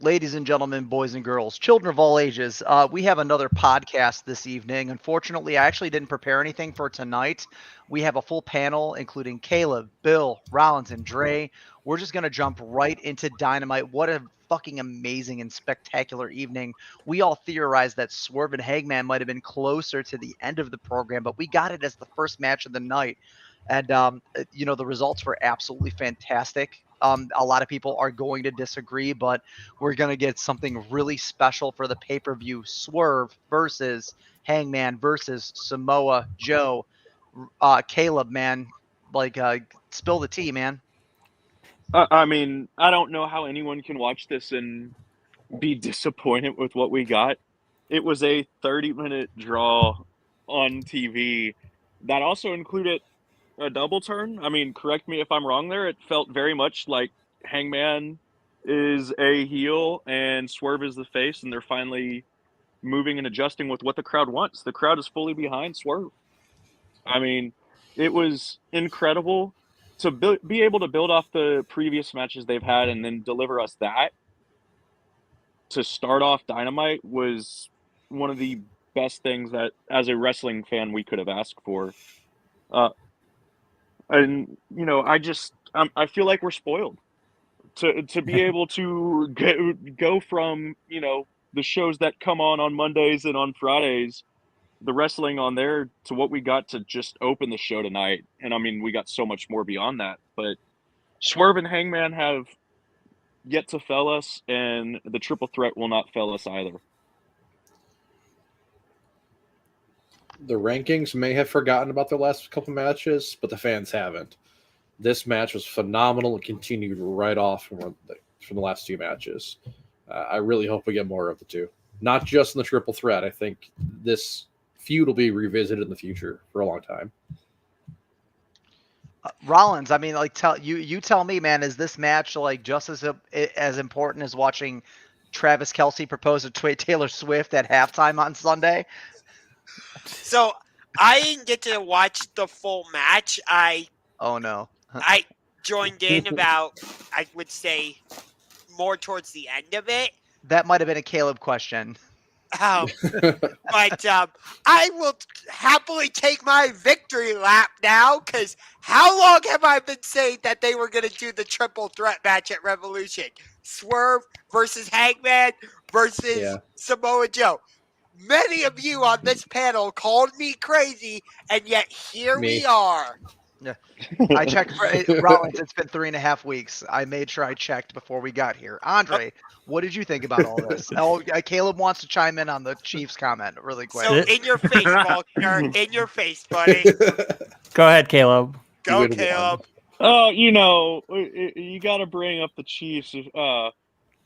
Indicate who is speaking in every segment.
Speaker 1: Ladies and gentlemen, boys and girls, children of all ages, we have another podcast this evening. Unfortunately, I actually didn't prepare anything for tonight. We have a full panel, including Caleb, Bill, Rollins, and Dre. We're just going to jump right into Dynamite. What a fucking amazing and spectacular evening. We all theorized that Swerve and Hangman might have been closer to the end of the program, but we got it as the first match of the night. And, the results were absolutely fantastic. A lot of people are going to disagree, but we're going to get something really special for the pay-per-view. Swerve versus Hangman versus Samoa Joe. Caleb, man, spill the tea, man.
Speaker 2: I mean, I don't know how anyone can watch this and be disappointed with what we got. It was a 30-minute draw on TV that also included a double turn. I mean, correct me if I'm wrong there. It felt very much like Hangman is a heel and Swerve is the face, and they're finally moving and adjusting with what the crowd wants. The crowd is fully behind Swerve. I mean, it was incredible to be able to build off the previous matches they've had and then deliver us that to start off Dynamite was one of the best things that, as a wrestling fan, we could have asked for. And I feel like we're spoiled to be able to go from the shows that come on Mondays and on Fridays, the wrestling on there, to what we got to just open the show tonight. And I mean, we got so much more beyond that, but Swerve and Hangman have yet to fail us, and the triple threat will not fail us either.
Speaker 3: The rankings may have forgotten about the last couple matches, but the fans haven't. This match was phenomenal and continued right off from the last two matches. I really hope we get more of the two. Not just in the triple threat. I think this feud will be revisited in the future for a long time.
Speaker 1: Rollins, I mean, you tell me, man, is this match just as important as watching Travis Kelce propose to Taylor Swift at halftime on Sunday?
Speaker 4: So I didn't get to watch the full match.
Speaker 1: Oh no.
Speaker 4: I joined in about, I would say, more towards the end of it.
Speaker 1: That might have been a Caleb question.
Speaker 4: But I will happily take my victory lap now, because how long have I been saying that they were going to do the triple threat match at Revolution? Swerve versus Hangman versus Samoa Joe. Many of you on this panel called me crazy, and yet here we are.
Speaker 1: Yeah, I checked for Rollins. It's been 3.5 weeks. I made sure I checked before we got here. Andre, what did you think about all this? Caleb wants to chime in on the Chiefs comment really quick.
Speaker 4: So in your face, Faulkner. In your face, buddy.
Speaker 5: Go ahead, Caleb.
Speaker 4: Go, Caleb.
Speaker 2: Oh, you got to bring up the Chiefs.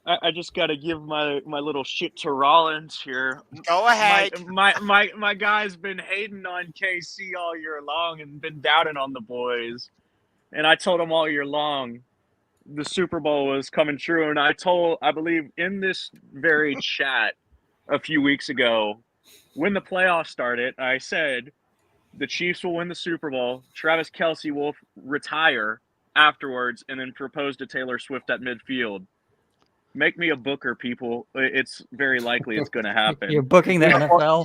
Speaker 2: I just got to give my little shit to Rollins here.
Speaker 4: Go ahead.
Speaker 2: My guy's been hating on KC all year long and been doubting on the boys. And I told him all year long the Super Bowl was coming true. And I believe in this very chat a few weeks ago, when the playoffs started, I said the Chiefs will win the Super Bowl. Travis Kelce will retire afterwards and then propose to Taylor Swift at midfield. Make me a booker, people. It's very likely it's going to happen.
Speaker 5: You're booking the NFL?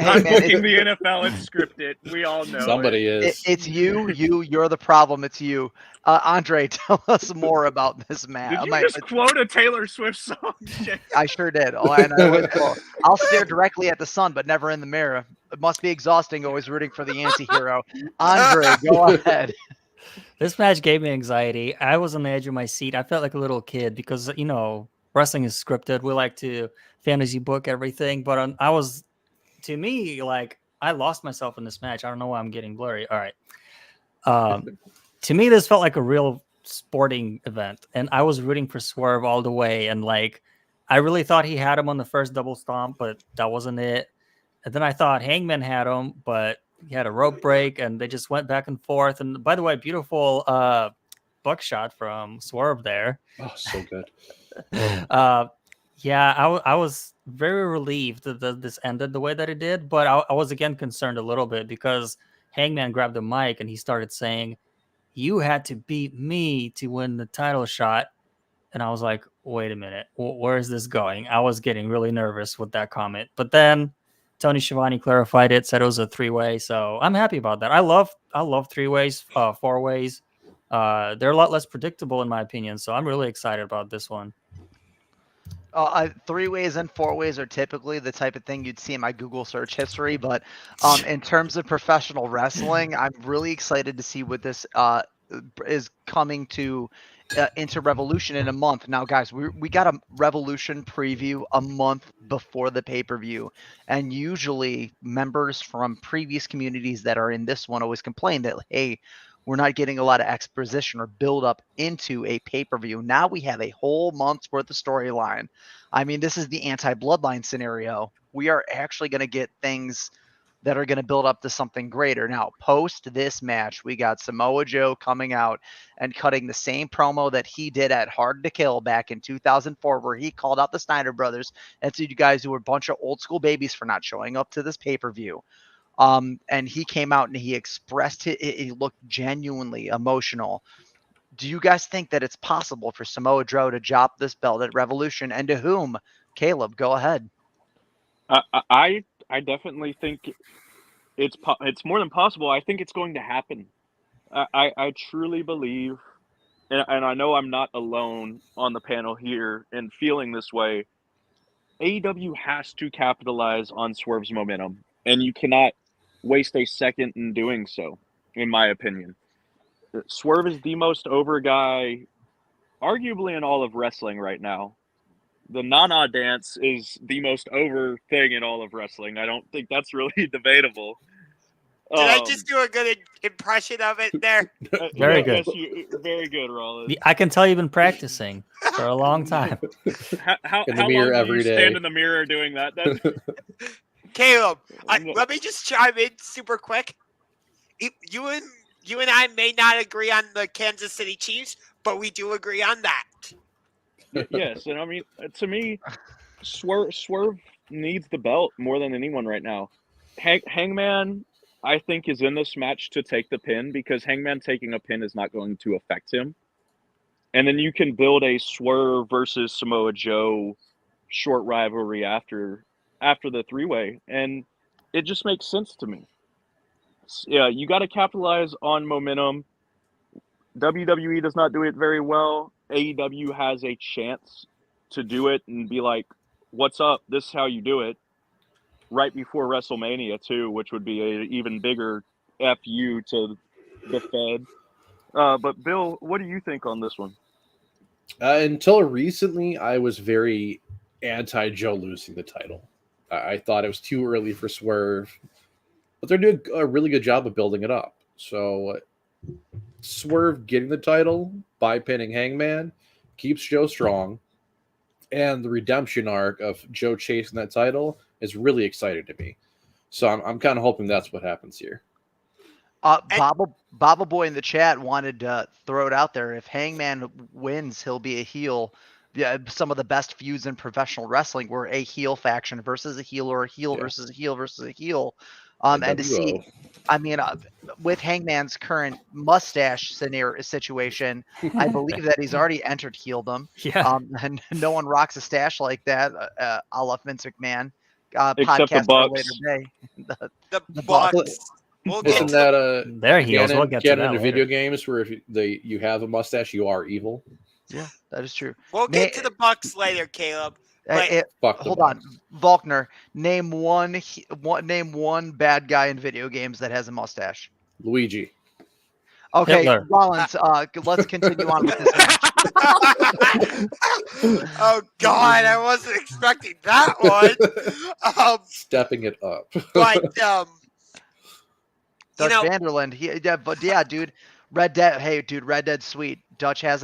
Speaker 2: I'm booking the NFL. It's scripted. We all know
Speaker 3: somebody is.
Speaker 1: It's you. You're the problem. It's you. Andre, tell us more about this match.
Speaker 2: Did you just quote a Taylor Swift song?
Speaker 1: I sure did. I'll stare directly at the sun, but never in the mirror. It must be exhausting always rooting for the anti-hero. Andre, go ahead.
Speaker 5: This match gave me anxiety. I was on the edge of my seat. I felt like a little kid because, wrestling is scripted. We like to fantasy book everything, but I lost myself in this match. I don't know why I'm getting blurry. All right. To me, this felt like a real sporting event, and I was rooting for Swerve all the way. And I really thought he had him on the first double stomp, but that wasn't it. And then I thought Hangman had him, but he had a rope break, and they just went back and forth. And by the way, beautiful buckshot from Swerve there.
Speaker 3: Oh, so good.
Speaker 5: I was very relieved that this ended the way that it did, but I was again concerned a little bit because Hangman grabbed the mic and he started saying, "You had to beat me to win the title shot." And I was like, wait a minute, where is this going? I was getting really nervous with that comment. But then Tony Schiavone clarified it, said it was a 3-way. So I'm happy about that. I love 3-ways, 4-ways. They're a lot less predictable in my opinion. So I'm really excited about this one.
Speaker 1: 3-ways and 4-ways are typically the type of thing you'd see in my Google search history, but in terms of professional wrestling, I'm really excited to see what this is coming to into Revolution in a month. Now, guys, we got a Revolution preview a month before the pay-per-view, and usually members from previous communities that are in this one always complain that, hey, we're not getting a lot of exposition or build up into a pay-per-view. Now we have a whole month's worth of storyline. I mean, this is the anti-bloodline scenario. We are actually going to get things that are going to build up to something greater. Now, post this match, we got Samoa Joe coming out and cutting the same promo that he did at Hard to Kill back in 2004, where he called out the Snyder Brothers and said, you guys were a bunch of old school babies for not showing up to this pay-per-view. And he came out and he expressed it. He looked genuinely emotional. Do you guys think that it's possible for Samoa Joe to drop this belt at Revolution, and to whom? Caleb, go ahead.
Speaker 2: I definitely think it's more than possible. I think it's going to happen. I truly believe, and I know I'm not alone on the panel here in feeling this way. AEW has to capitalize on Swerve's momentum, and you cannot waste a second in doing so, in my opinion. Swerve is the most over guy, arguably in all of wrestling right now. The Nana dance is the most over thing in all of wrestling. I don't think that's really debatable.
Speaker 4: Did I just do a good impression of it there?
Speaker 5: Very good.
Speaker 2: Yes, very good, Rollins.
Speaker 5: I can tell you've been practicing for a long time.
Speaker 2: How
Speaker 3: In the mirror
Speaker 2: long do
Speaker 3: every
Speaker 2: you
Speaker 3: day.
Speaker 2: stand in the mirror doing that?
Speaker 4: Caleb, let me just chime in super quick. You and I may not agree on the Kansas City Chiefs, but we do agree on that.
Speaker 2: Yes, and I mean, to me, Swerve needs the belt more than anyone right now. Hangman, I think, is in this match to take the pin, because Hangman taking a pin is not going to affect him. And then you can build a Swerve versus Samoa Joe short rivalry after the 3-way, and it just makes sense to me. Yeah, you got to capitalize on momentum. WWE does not do it very well. AEW has a chance to do it and be like, what's up? This is how you do it. Right before WrestleMania, too, which would be an even bigger FU to the Fed. But, Bill, what do you think on this one?
Speaker 3: Until recently, I was very anti-Joe losing the title. I thought it was too early for Swerve, but they're doing a really good job of building it up. So Swerve getting the title by pinning Hangman keeps Joe strong, and the redemption arc of Joe chasing that title is really exciting to me. So I'm kind of hoping that's what happens here.
Speaker 1: Baba Boy in the chat wanted to throw it out there. If Hangman wins, he'll be a heel. Yeah, some of the best feuds in professional wrestling were a heel faction versus a heel, or a heel versus a heel versus a heel. And to see, I mean, with Hangman's current mustache situation, I believe that he's already entered heeldom.
Speaker 5: Yeah.
Speaker 1: And no one rocks a stash like that, a la Vince McMahon.
Speaker 2: Except the
Speaker 1: Podcast for a
Speaker 2: Bucks.
Speaker 1: later day.
Speaker 4: The Bucks. We'll get
Speaker 3: Isn't
Speaker 4: to
Speaker 3: that
Speaker 5: They're heels. We'll get to
Speaker 3: canon
Speaker 5: that
Speaker 3: in video games where if you have a mustache, you are evil?
Speaker 1: Yeah, that is true.
Speaker 4: We'll get to the Bucks later, Caleb.
Speaker 1: Hold on, Volkner. Name one bad guy in video games that has a mustache.
Speaker 3: Luigi.
Speaker 1: Okay,
Speaker 5: Hitler.
Speaker 1: Rollins. Let's continue on with this match.
Speaker 4: Oh God, I wasn't expecting that one.
Speaker 3: Stepping it up.
Speaker 4: But
Speaker 1: Dutch Vanderland. Dude. Red Dead. Hey, dude, Red Dead's sweet. Dutch has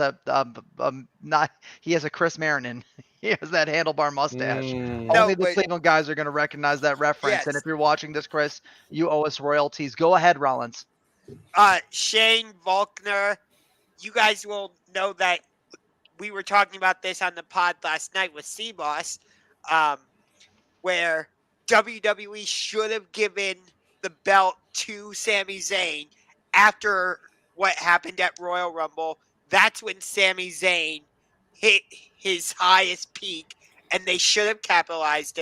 Speaker 1: he has a Chris Marinin. He has that handlebar mustache. Only the Cleveland guys are going to recognize that reference.
Speaker 4: Yes.
Speaker 1: And if you're watching this, Chris, you owe us royalties. Go ahead, Rollins.
Speaker 4: Shane, Volkner, you guys will know that we were talking about this on the pod last night with C-Boss, where WWE should have given the belt to Sami Zayn after what happened at Royal Rumble. That's when Sami Zayn hit his highest peak, and they should have capitalized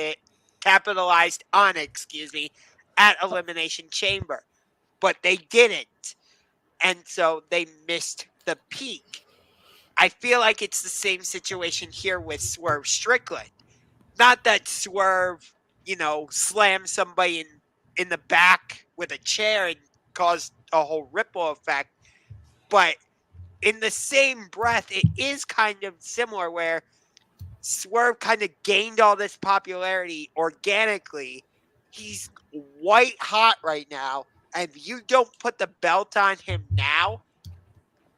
Speaker 4: on it, at Elimination Chamber. But they didn't. And so they missed the peak. I feel like it's the same situation here with Swerve Strickland. Not that Swerve, slammed somebody in the back with a chair and caused a whole ripple effect, but in the same breath, it is kind of similar where Swerve kind of gained all this popularity organically. He's white hot right now, and if you don't put the belt on him now,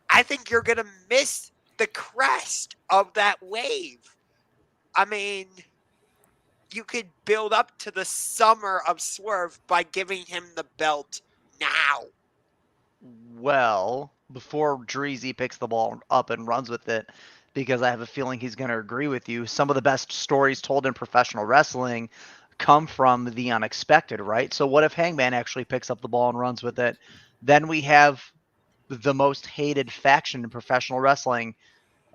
Speaker 4: I think you're going to miss the crest of that wave. I mean, you could build up to the summer of Swerve by giving him the belt now.
Speaker 1: Well, before Dreezy picks the ball up and runs with it, because I have a feeling he's going to agree with you, some of the best stories told in professional wrestling come from the unexpected, right? So what if Hangman actually picks up the ball and runs with it? Then we have the most hated faction in professional wrestling,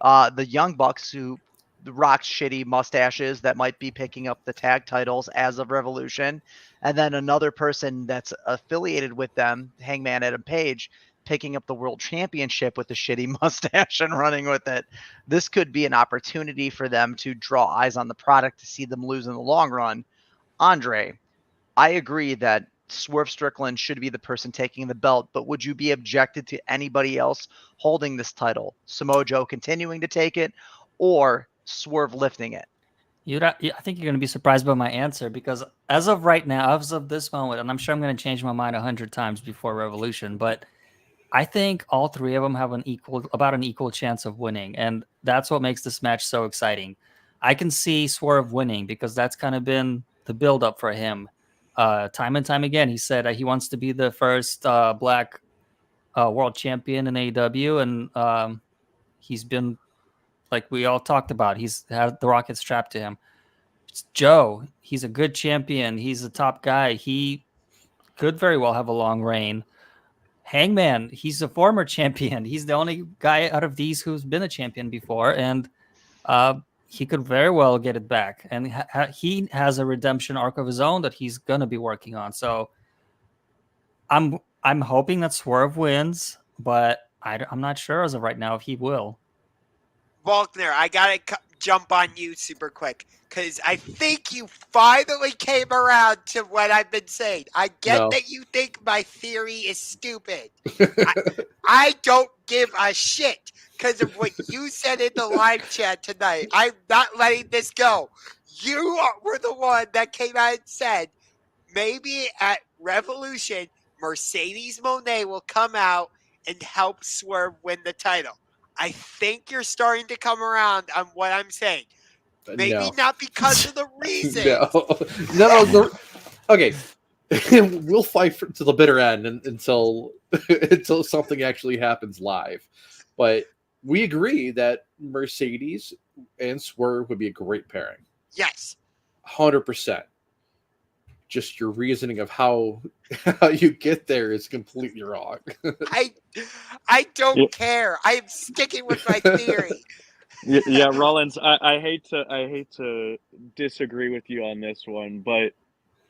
Speaker 1: the Young Bucks, who rock shitty mustaches that might be picking up the tag titles as of Revolution, and then another person that's affiliated with them, Hangman Adam Page, picking up the world championship with a shitty mustache and running with it. This could be an opportunity for them to draw eyes on the product to see them lose in the long run. Andre, I agree that Swerve Strickland should be the person taking the belt, but would you be objected to anybody else holding this title? Samoa Joe continuing to take it, or Swerve lifting it?
Speaker 5: I think you're going to be surprised by my answer, because as of right now, as of this moment, and I'm sure I'm going to change my mind 100 times before Revolution, but I think all three of them have about an equal chance of winning, and that's what makes this match so exciting. I can see Swerve winning because that's kind of been the build-up for him. Time and time again, he said he wants to be the first black world champion in AEW, and he's been, like we all talked about, he's had the Rocket strapped to him. Joe, he's a good champion. He's a top guy. He could very well have a long reign. Hangman, he's a former champion. He's the only guy out of these who's been a champion before, and he could very well get it back. And he has a redemption arc of his own that he's going to be working on. So I'm hoping that Swerve wins, but I'm not sure as of right now if he will.
Speaker 4: Faulkner, I got to jump on you super quick because I think you finally came around to what I've been saying. I get that you think my theory is stupid. I don't give a shit because of what you said in the live chat tonight. I'm not letting this go. You were the one that came out and said maybe at Revolution, Mercedes Moné will come out and help Swerve win the title. I think you're starting to come around on what I'm saying. Maybe not because of the reasons.
Speaker 3: No. Okay. We'll fight to the bitter end until something actually happens live. But we agree that Mercedes and Swerve would be a great pairing.
Speaker 4: Yes.
Speaker 3: 100%. Just your reasoning of how you get there is completely wrong.
Speaker 4: I don't care. I'm sticking with my theory.
Speaker 2: Yeah, Rollins, I hate to disagree with you on this one, but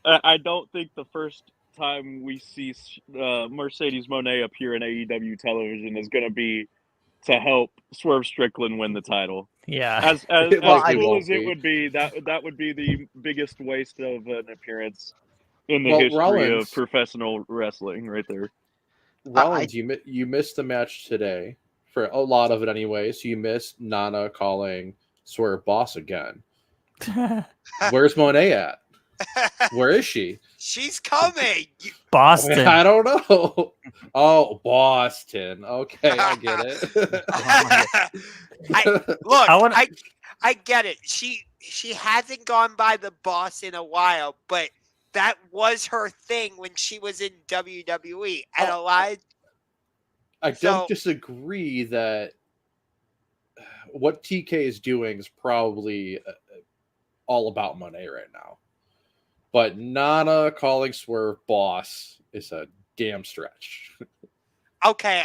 Speaker 2: I don't think the first time we see Mercedes Moné appear in AEW television is going to be to help Swerve Strickland win the title.
Speaker 5: Yeah.
Speaker 2: As cool as it would be, that would be the biggest waste of an appearance in the history
Speaker 3: Rollins,
Speaker 2: of professional wrestling, right there.
Speaker 3: Rollins, you missed the match today for a lot of it anyway. So you missed Nana calling Swerve boss again. Where's Monet at? Where is she?
Speaker 4: She's coming.
Speaker 5: Boston.
Speaker 3: I don't know. Oh, Boston. Okay, I get it.
Speaker 4: I get it. She hasn't gone by the boss in a while, but that was her thing when she was in WWE. And
Speaker 3: I don't disagree that what TK is doing is probably all about Monet right now. But Nana calling Swerve boss is a damn stretch.
Speaker 4: Okay,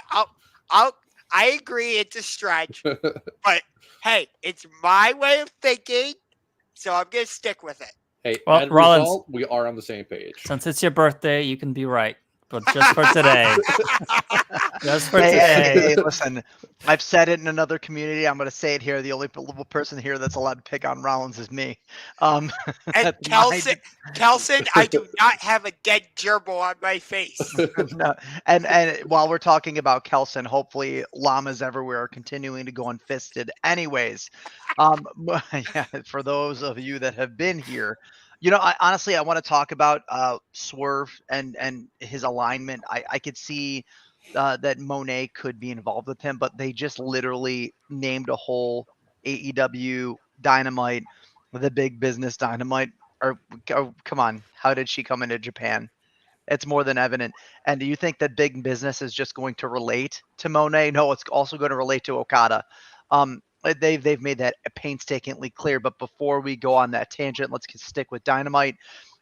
Speaker 4: I'll I agree it's a stretch, but hey, it's my way of thinking, so I'm gonna stick with it.
Speaker 3: Hey,
Speaker 5: Well,
Speaker 3: end
Speaker 5: Rollins-
Speaker 3: result, we are on the same page.
Speaker 5: Since it's your birthday, you can be right. But just for today. Just for
Speaker 1: Hey,
Speaker 5: today.
Speaker 1: hey, listen, I've said it in another community. I'm going to say it here. The only person here that's allowed to pick on Rollins is me.
Speaker 4: And
Speaker 1: That's
Speaker 4: Kelson, I do not have a dead gerbil on my face.
Speaker 1: no. And while we're talking about Kelson, hopefully llamas everywhere are continuing to go unfisted. Anyways, yeah, for those of you that have been here, honestly, I want to talk about Swerve and his alignment. I could see that Monet could be involved with him, but they just literally named a whole AEW Dynamite, the big business Dynamite. Oh, come on, how did she come into Japan? It's more than evident. And do you think that big business is just going to relate to Monet? No, it's also going to relate to Okada. They've made that painstakingly clear. But before we go on that tangent, let's stick with Dynamite.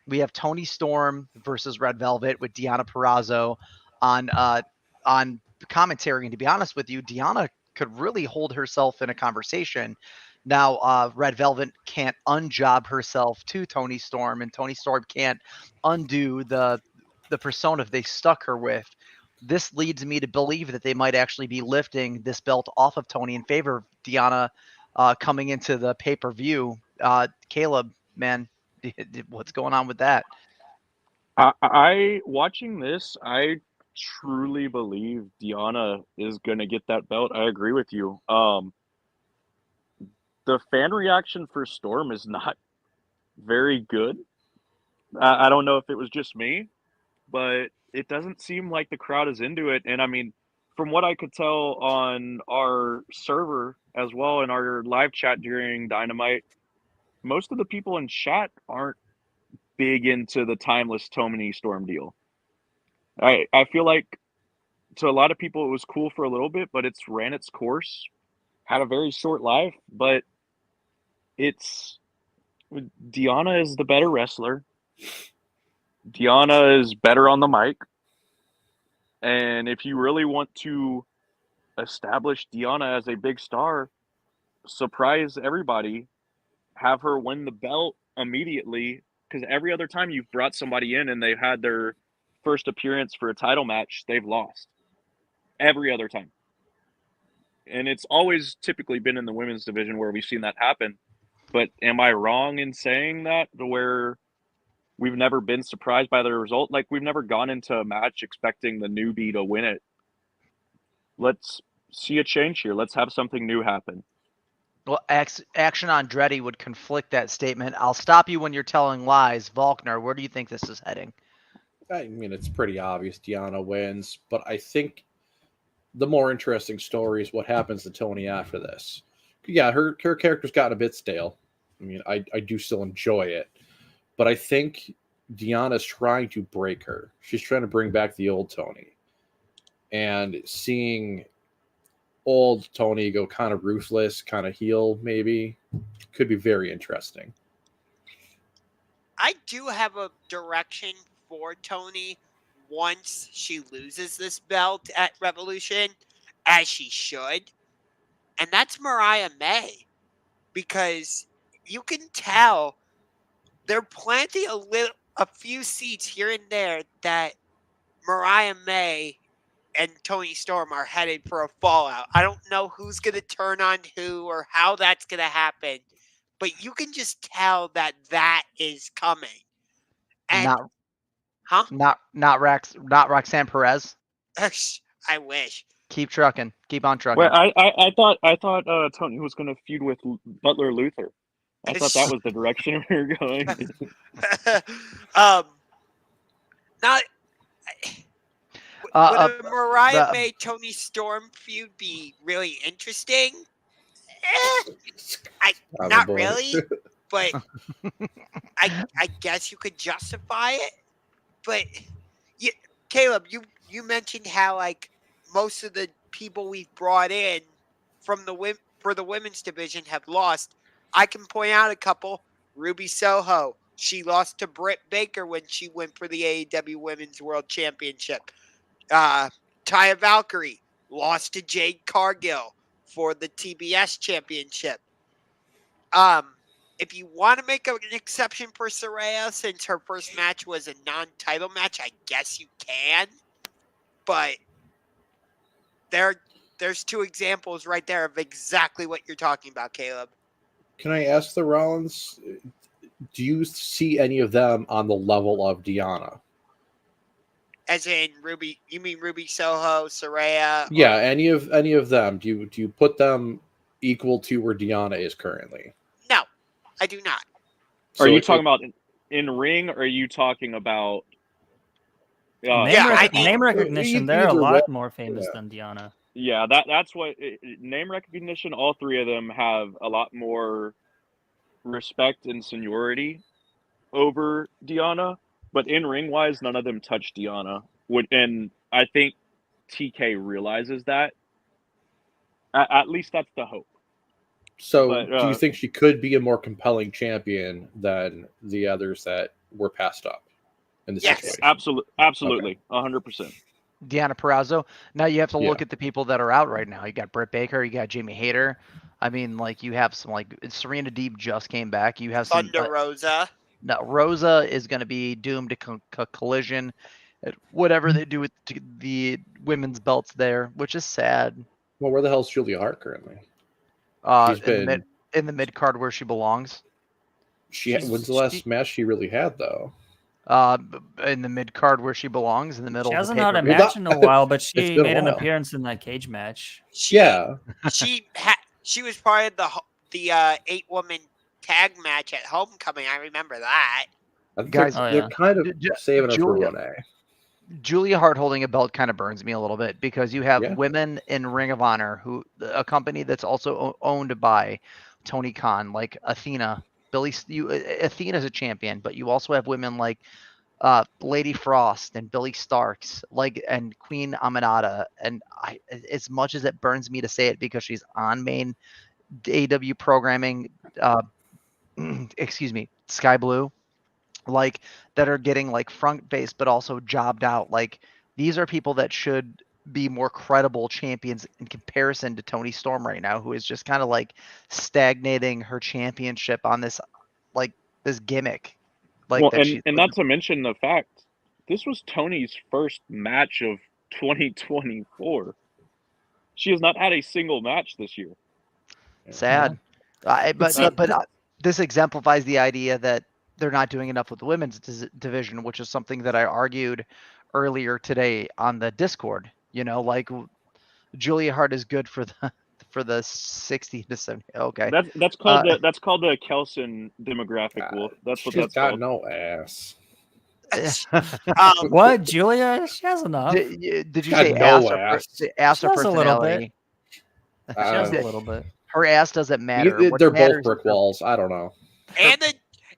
Speaker 1: We have Tony Storm versus Red Velvet with Deonna Purrazzo on commentary. And to be honest with you, Deonna could really hold herself in a conversation. Now, Red Velvet can't unjob herself to Tony Storm, and Tony Storm can't undo the persona they stuck her with. This leads me to believe that they might actually be lifting this belt off of Tony in favor of Deonna coming into the pay-per-view. Caleb, man, what's going on with that?
Speaker 2: I watching this, I truly believe Deonna is gonna get that belt. I agree with you. The fan reaction for Storm is not very good. I don't know if it was just me, but it doesn't seem like the crowd is into it. And I mean, from what I could tell on our server as well in our live chat during Dynamite, most of the people in chat aren't big into the timeless Tony Storm deal. I feel like to a lot of people it was cool for a little bit, but it's ran its course, had a very short life, but it's Deonna is the better wrestler. Deonna is better on the mic. And if you really want to establish Deonna as a big star, surprise everybody, have her win the belt immediately. Because every other time you've brought somebody in and they've had their first appearance for a title match, they've lost. Every other time. And it's always typically been in the women's division where we've seen that happen. But am I wrong in saying that, where we've never been surprised by the result? Like, we've never gone into a match expecting the newbie to win it. Let's see a change here. Let's have something new happen.
Speaker 1: Well, Action Andretti would conflict that statement. I'll stop you when you're telling lies. Volkner, where do you think this is heading?
Speaker 3: I mean, it's pretty obvious Deonna wins, but I think the more interesting story is what happens to Tony after this. Yeah, her character's gotten a bit stale. I mean, I do still enjoy it, but I think Deonna's trying to break her. She's trying to bring back the old Tony. And seeing old Tony go kind of ruthless, kind of heel, maybe, could be very interesting.
Speaker 4: I do have a direction for Tony once she loses this belt at Revolution, as she should, and that's Mariah May, because you can tell they're planting a few seeds here and there that Mariah May and Tony Storm are headed for a fallout. I don't know who's going to turn on who or how that's going to happen, but you can just tell that is coming. And
Speaker 1: Not Roxanne Perez.
Speaker 4: I wish.
Speaker 1: Keep trucking. Keep on trucking.
Speaker 2: Well, I thought Tony was going to feud with Butler Luther. I thought that was the direction we were going.
Speaker 4: Not. Would a Mariah May Tony Storm feud be really interesting? Not really, but I guess you could justify it. But Caleb, you mentioned how like most of the people we've brought in from for the women's division have lost. I can point out a couple. Ruby Soho, she lost to Britt Baker when she went for the AEW Women's World Championship. Taya Valkyrie lost to Jade Cargill for the TBS championship. If you want to make an exception for Saraya, since her first match was a non-title match, I guess you can. But there's two examples right there of exactly what you're talking about, Caleb.
Speaker 3: Can I ask the Rollins? Do you see any of them on the level of Deanna?
Speaker 4: As in Ruby, you mean Ruby Soho, Saraya?
Speaker 3: Yeah, any of them. Do you put them equal to where Deanna is currently?
Speaker 4: No, I do not.
Speaker 2: Are you talking about in ring, or are you talking about
Speaker 5: name recognition? They're a lot more famous than Deanna.
Speaker 2: Yeah, that's what name recognition. All three of them have a lot more respect and seniority over Deanna, but in ring wise, none of them touch Deanna. And I think TK realizes that. At least that's the hope.
Speaker 3: So, do you think she could be a more compelling champion than the others that were passed up in this situation?
Speaker 2: Absolutely, 100%.
Speaker 1: Deanna Purrazzo. Now you have to look at the people that are out right now. You got Britt Baker, you got Jamie Hayter. I mean, like you have some like Serena Deeb just came back. You have some
Speaker 4: Thunder Rosa.
Speaker 1: No, Rosa is going to be doomed to collision. Whatever they do with the women's belts there, which is sad.
Speaker 3: Well, where the hell is Julia Hart currently?
Speaker 1: In the mid card where she belongs.
Speaker 3: When's the last match she really had though?
Speaker 1: In the mid card where she belongs, in the middle.
Speaker 5: She hasn't had a match in a while, but she made an appearance in that cage match.
Speaker 4: She was part of the 8-woman tag match at Homecoming. I remember that.
Speaker 1: Guys,
Speaker 3: they're kind of saving her for 1A.
Speaker 1: Julia Hart holding a belt kind of burns me a little bit because you have women in Ring of Honor, a company that's also owned by Tony Khan, like Athena. Athena's a champion, but you also have women like Lady Frost and Billy Starks, and Queen Aminata. And as much as it burns me to say it because she's on main AEW programming, excuse me, Sky Blue, that are getting front face but also jobbed out. These are people that should be more credible champions in comparison to Toni Storm right now, who is just kind of stagnating her championship on this this gimmick.
Speaker 2: And not to mention the fact this was Tony's first match of 2024. She has not had a single match this year.
Speaker 1: Sad. But this exemplifies the idea that they're not doing enough with the women's division, which is something that I argued earlier today on the Discord. Julia Hart is good for the 60 to 70. Okay,
Speaker 2: that's called the Kelson demographic wolf. That's what that's
Speaker 3: got
Speaker 2: called.
Speaker 3: No ass.
Speaker 5: What, Julia? She has enough.
Speaker 1: Did you say ass or personality?
Speaker 5: She has a little bit.
Speaker 1: Her ass doesn't matter.
Speaker 3: They're both brick walls. I don't know.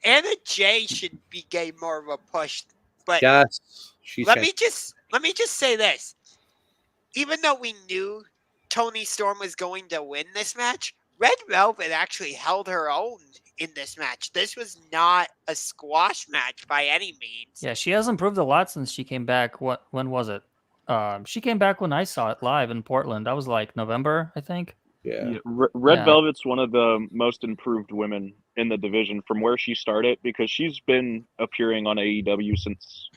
Speaker 4: Anna Jay should be getting more of a push, but
Speaker 3: yes,
Speaker 4: let me just say this: even though we knew Toni Storm was going to win this match, Red Velvet actually held her own in this match. This was not a squash match by any means.
Speaker 5: Yeah, she has improved a lot since she came back. When was it? She came back when I saw it live in Portland. That was November, I think.
Speaker 3: Yeah.
Speaker 2: Red Velvet's one of the most improved women in the division from where she started, because she's been appearing on AEW since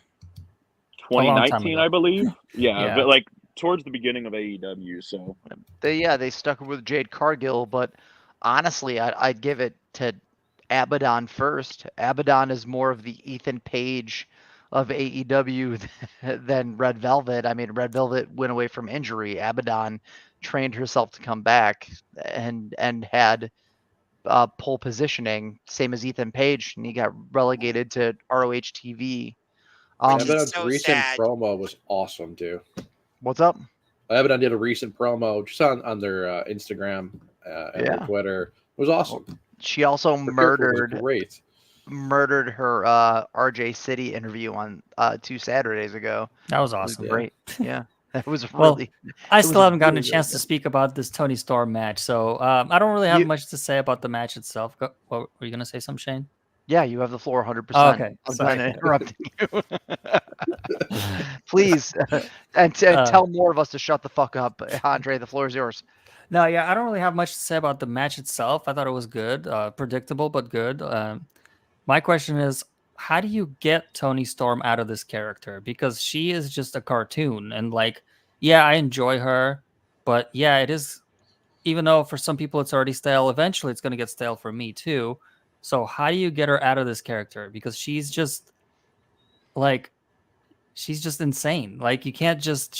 Speaker 2: 2019, I believe. Yeah, but towards the beginning of AEW. So
Speaker 1: they stuck with Jade Cargill, but honestly, I'd give it to Abaddon first. Abaddon is more of the Ethan Page of AEW than Red Velvet. I mean, Red Velvet went away from injury. Abaddon trained herself to come back and had pole positioning, same as Ethan Page, and he got relegated to ROH TV.
Speaker 3: Abaddon's recent promo was awesome too.
Speaker 1: What's up?
Speaker 3: Abaddon did a recent promo just on their Instagram and their Twitter. It was awesome.
Speaker 1: She also murdered her RJ City interview on 2 Saturdays ago.
Speaker 5: That was awesome.
Speaker 1: Great. Yeah. That was
Speaker 5: really. I still haven't gotten a chance to speak about this Toni Storm match, so I don't really have much to say about the match itself. What were you gonna say, something, Shane?
Speaker 1: Yeah, you have the floor 100%.
Speaker 5: Oh, okay.
Speaker 1: I'm
Speaker 5: Sorry.
Speaker 1: done interrupting you. Please, and tell more of us to shut the fuck up. Andre, the floor is yours.
Speaker 5: No, yeah, I don't really have much to say about the match itself. I thought it was good, predictable but good. My question is, how do you get Tony Storm out of this character? Because she is just a cartoon, and like, yeah, I enjoy her, but yeah, it is. Even though for some people it's already stale, eventually it's going to get stale for me too. So how do you get her out of this character? Because she's just like, she's just insane. Like she can't just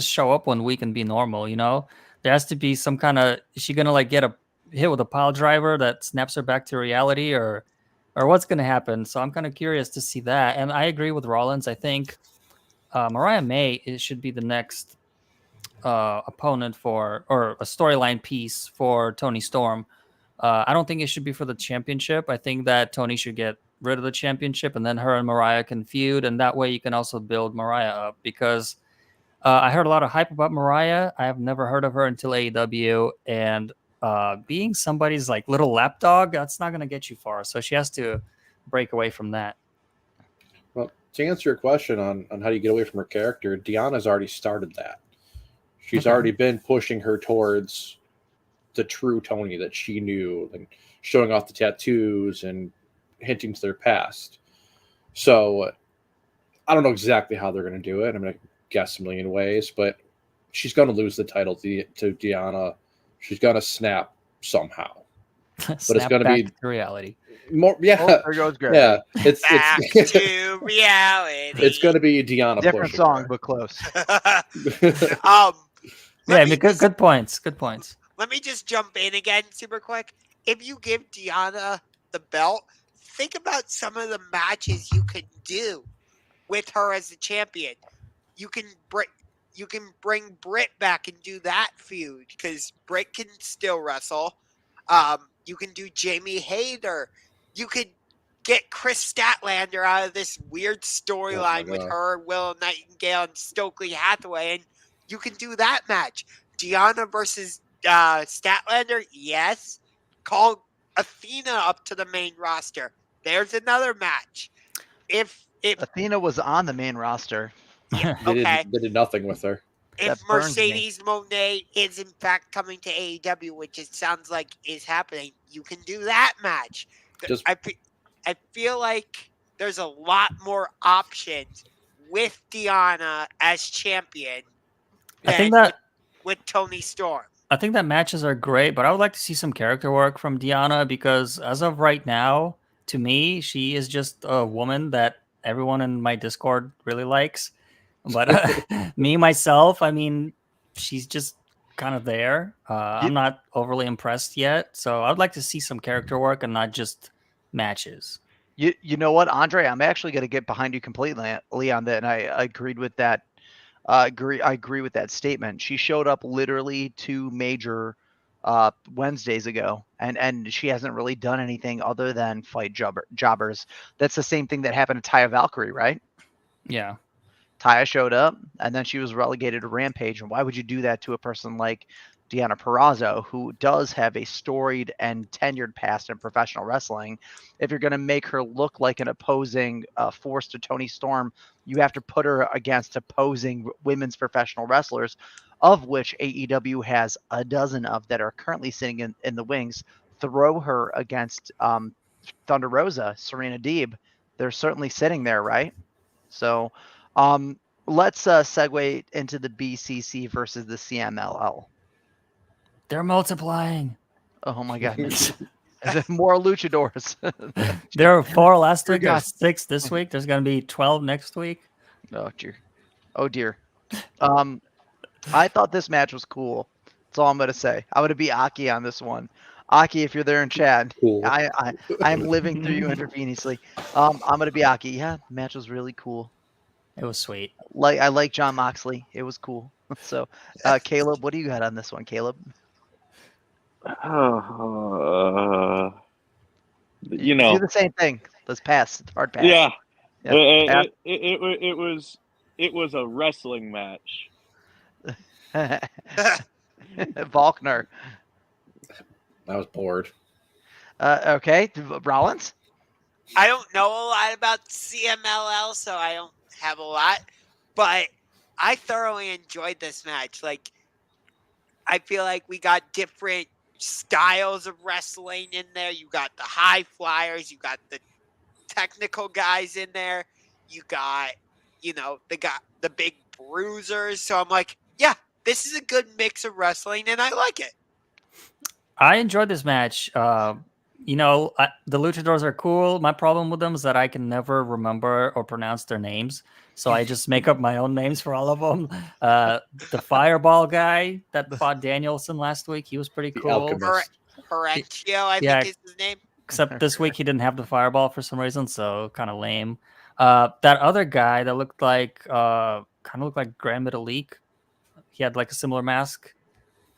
Speaker 5: show up one week and be normal, you know? There has to be some kind of, is she gonna like get a hit with a pile driver that snaps her back to reality, or what's gonna happen? So I'm kind of curious to see that. And I agree with Rollins. I think Mariah May should be the next opponent for, or a storyline piece for Tony Storm. I don't think it should be for the championship. I think that Tony should get rid of the championship, and then her and Mariah can feud, and that way you can also build Mariah up. Because I heard a lot of hype about Mariah. I have never heard of her until AEW, and being somebody's like little lapdog, that's not going to get you far. So she has to break away from that.
Speaker 3: Well, to answer your question on how do you get away from her character, Deanna's already started that. She's already been pushing her towards the true Tony that she knew, and showing off the tattoos and hinting to their past. So I don't know exactly how they're going to do it. I'm going to guess a million ways, but she's going to lose the title to Deanna. She's going to snap somehow.
Speaker 5: But
Speaker 3: it's going to be
Speaker 5: to reality.
Speaker 3: More, yeah,
Speaker 1: there goes Greg.
Speaker 3: yeah. It's
Speaker 4: Back to reality.
Speaker 3: It's going to be Deanna.
Speaker 1: Different
Speaker 3: pushing
Speaker 1: song,
Speaker 3: her.
Speaker 1: but close.
Speaker 5: Yeah, I mean, good points. Good points.
Speaker 4: Let me just jump in again super quick. If you give Deanna the belt, think about some of the matches you could do with her as the champion. You can bring Britt back and do that feud, because Britt can still wrestle. You can do Jamie Hayter. You could get Chris Statlander out of this weird storyline with her, Willow Nightingale, and Stokely Hathaway, and you can do that match. Deanna versus Statlander, yes. Call Athena up to the main roster. There's another match. If
Speaker 1: Athena was on the main roster.
Speaker 3: They did nothing with her.
Speaker 4: If Mercedes Moné is in fact coming to AEW, which it sounds like is happening, you can do that match. I feel like there's a lot more options with Deanna as champion.
Speaker 5: I think that
Speaker 4: with Tony Storm.
Speaker 5: I think that matches are great, but I would like to see some character work from Deanna, because as of right now, to me, she is just a woman that everyone in my Discord really likes. But myself, I mean, she's just kind of there. I'm not overly impressed yet, so I'd like to see some character work and not just matches.
Speaker 1: You know what, Andre? I'm actually going to get behind you completely on that, and I agreed with that. I agree with that statement. She showed up literally 2 major Wednesdays ago, and she hasn't really done anything other than fight jobbers. That's the same thing that happened to Taya Valkyrie, right?
Speaker 5: Yeah.
Speaker 1: Taya showed up, and then she was relegated to Rampage. And why would you do that to a person like Deanna Purrazzo, who does have a storied and tenured past in professional wrestling? If you're going to make her look like an opposing force to Tony Storm, you have to put her against opposing women's professional wrestlers, of which AEW has a dozen of that are currently sitting in the wings. Throw her against Thunder Rosa, Serena Deeb. They're certainly sitting there, right? So let's segue into the BCC versus the CMLL.
Speaker 5: They're multiplying.
Speaker 1: Oh my goodness. More luchadors.
Speaker 5: There were 4 last week. There's 6 this week. There's going to be 12 next week.
Speaker 1: Oh dear. Oh dear. I thought this match was cool. That's all I'm going to say. I'm going to be Aki on this one. Aki, if you're there in chat,
Speaker 3: Cool.
Speaker 1: I'm living through you intravenously. I'm going to be Aki. Yeah, the match was really cool.
Speaker 5: It was sweet.
Speaker 1: I like John Moxley. It was cool. So, Caleb, what do you got on this one, Caleb?
Speaker 2: You know,
Speaker 1: do the same thing. Let's pass. Hard pass.
Speaker 2: Yeah.
Speaker 1: Pass.
Speaker 2: It was a wrestling match.
Speaker 1: Faulkner.
Speaker 3: I was bored.
Speaker 1: Okay, Rollins.
Speaker 4: I don't know a lot about CMLL, so I don't have a lot, but I thoroughly enjoyed this match. Like, I feel like we got different styles of wrestling in there. You got the high flyers, you got the technical guys in there, you got, the big bruisers. So I'm like, yeah, this is a good mix of wrestling, and I like it.
Speaker 5: I enjoyed this match. The luchadors are cool. My problem with them is that I can never remember or pronounce their names, so I just make up my own names for all of them. The Fireball guy that fought Danielson last week, he was pretty
Speaker 3: The
Speaker 5: cool.
Speaker 3: Alchemist.
Speaker 4: Horatio, I
Speaker 5: Yeah.
Speaker 4: think is his name.
Speaker 5: Except this week he didn't have the Fireball for some reason, so kind of lame. That other guy that looked like Grand Metalik. He had like a similar mask.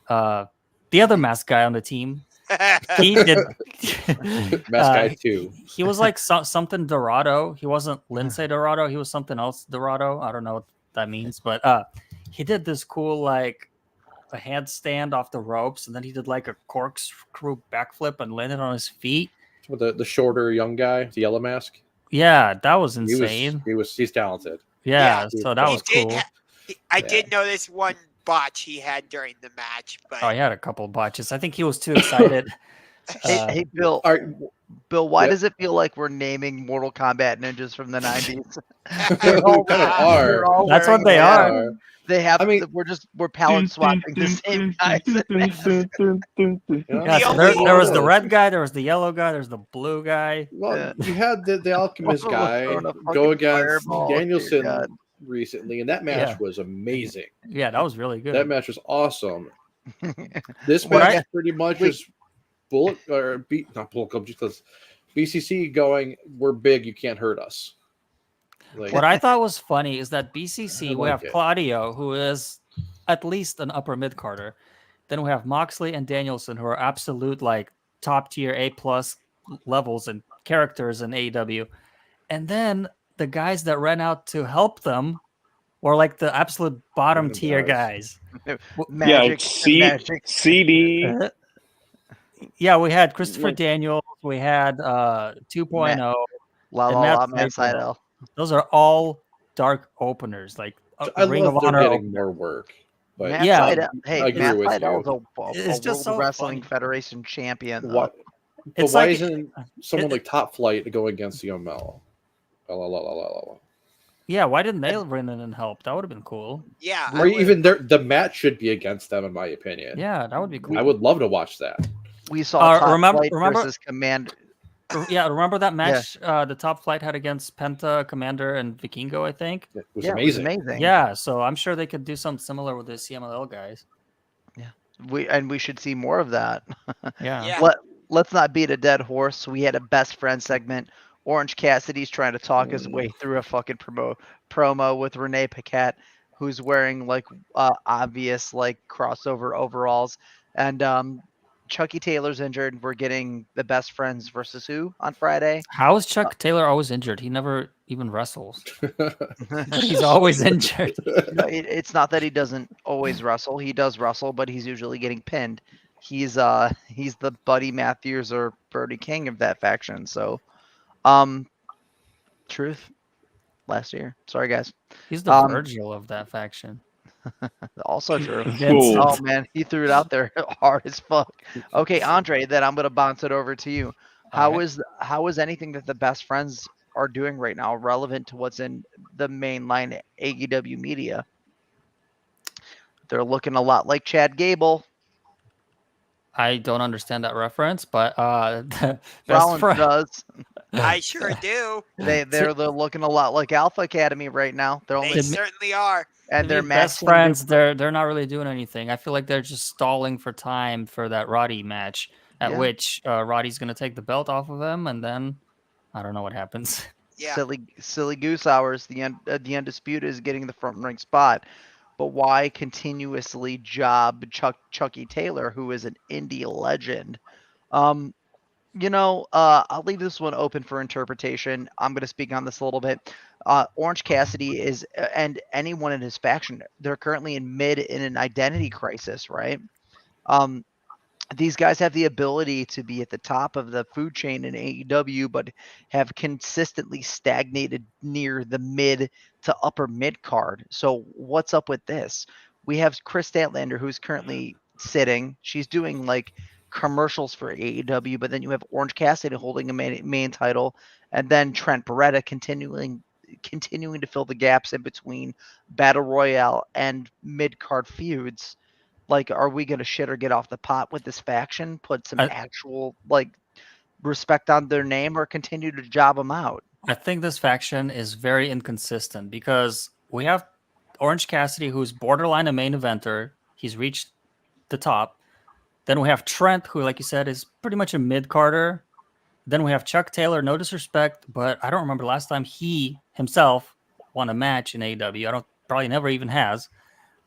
Speaker 5: The other mask guy on the team, he did.
Speaker 3: Mask guy 2.
Speaker 5: He was like something Dorado. He wasn't Lindsay Dorado. He was something else Dorado. I don't know what that means, but he did this cool like a handstand off the ropes, and then he did like a corkscrew backflip and landed on his feet.
Speaker 3: With the shorter young guy, the yellow mask.
Speaker 5: Yeah, that was insane.
Speaker 3: He's talented.
Speaker 5: Yeah, so that was cool.
Speaker 4: I did notice one botch he had during the match, but
Speaker 5: he had a couple of botches. I think he was too excited.
Speaker 1: Hey, Bill. Bill, why does it feel like we're naming Mortal Kombat ninjas from the 90s?
Speaker 3: They kind of are.
Speaker 5: That's what they are.
Speaker 1: They have. We're palette swapping the same guys.
Speaker 5: There was the red guy, there was the yellow guy, there's the blue guy.
Speaker 3: Well, you had the Alchemist guy go against Danielson recently, and that match was amazing.
Speaker 5: Yeah, that was really good.
Speaker 3: That match was awesome. This match pretty much is not Bullet Club, just BCC going, we're big, you can't hurt us.
Speaker 5: What I thought was funny is that BCC, we have Claudio, who is at least an upper mid-carder. Then we have Moxley and Danielson, who are absolute like top tier A+ levels and characters in AEW. And then the guys that ran out to help them were like the absolute bottom tier guys.
Speaker 2: Magic. CD.
Speaker 5: Yeah, we had Christopher Daniels, we had 2.0.
Speaker 1: Matt Sydal.
Speaker 5: Those are all dark openers, like Ring of Honor.
Speaker 3: Getting more work. But
Speaker 1: Matt Sydal's a World Wrestling Federation champion.
Speaker 3: Why isn't someone like Top Flight go against CML?
Speaker 5: Yeah, why didn't they run in and help? That would have been cool.
Speaker 4: Yeah.
Speaker 3: Or even the match should be against them, in my opinion.
Speaker 5: Yeah, that would be cool.
Speaker 3: I would love to watch that.
Speaker 1: We saw Top Flight
Speaker 5: remember
Speaker 1: versus Commander.
Speaker 5: Yeah, remember that match the Top Flight had against Penta, Commander, and Vikingo, I think?
Speaker 3: It was amazing.
Speaker 5: Yeah, so I'm sure they could do something similar with the CMLL guys.
Speaker 1: Yeah, we should see more of that.
Speaker 5: Yeah.
Speaker 1: Let's not beat a dead horse. We had a best friend segment. Orange Cassidy's trying to talk his way through a fucking promo with Renee Paquette, who's wearing like obvious like crossover overalls, and Chucky Taylor's injured. We're getting the best friends versus who on Friday?
Speaker 5: How is Chuck Taylor always injured? He never even wrestles. He's always injured.
Speaker 1: No, it's not that he doesn't always wrestle. He does wrestle, but he's usually getting pinned. He's the Buddy Matthews or Brody King of that faction. So, truth. Last year. Sorry, guys.
Speaker 5: He's the Virgil of that faction.
Speaker 1: Also true.
Speaker 2: Cool.
Speaker 1: Oh man, he threw it out there hard as fuck. Okay, Andre, then I'm gonna bounce it over to you. How is anything that the best friends are doing right now relevant to what's in the mainline AEW media? They're looking a lot like Chad Gable.
Speaker 5: I don't understand that reference, but
Speaker 1: Rollins does.
Speaker 4: I sure do.
Speaker 1: They're looking a lot like Alpha Academy right now.
Speaker 4: They certainly are.
Speaker 1: And their
Speaker 5: best friends, they're not really doing anything. I feel like they're just stalling for time for that Roddy match, at which Roddy's going to take the belt off of him, and then I don't know what happens.
Speaker 4: Yeah.
Speaker 1: Silly goose hours. The Undisputed is getting the front ring spot, but why continuously job Chucky Taylor, who is an indie legend? I'll leave this one open for interpretation. I'm going to speak on this a little bit. Orange Cassidy and anyone in his faction, they're currently in an identity crisis, right? these guys have the ability to be at the top of the food chain in AEW, but have consistently stagnated near the mid to upper mid card. So what's up with this? We have Chris Statlander, who's currently sitting. She's doing like commercials for AEW, but then you have Orange Cassidy holding a main title, and then Trent Beretta continuing to fill the gaps in between Battle Royale and mid card feuds. Like, are we gonna shit or get off the pot with this faction? Put some actual like respect on their name, or continue to job them out?
Speaker 5: I think this faction is very inconsistent because we have Orange Cassidy, who's borderline a main eventer. He's reached the top. Then we have Trent, who, like you said, is pretty much a mid-carder. Then we have Chuck Taylor, no disrespect, but I don't remember last time he himself won a match in AEW. I don't probably never even has.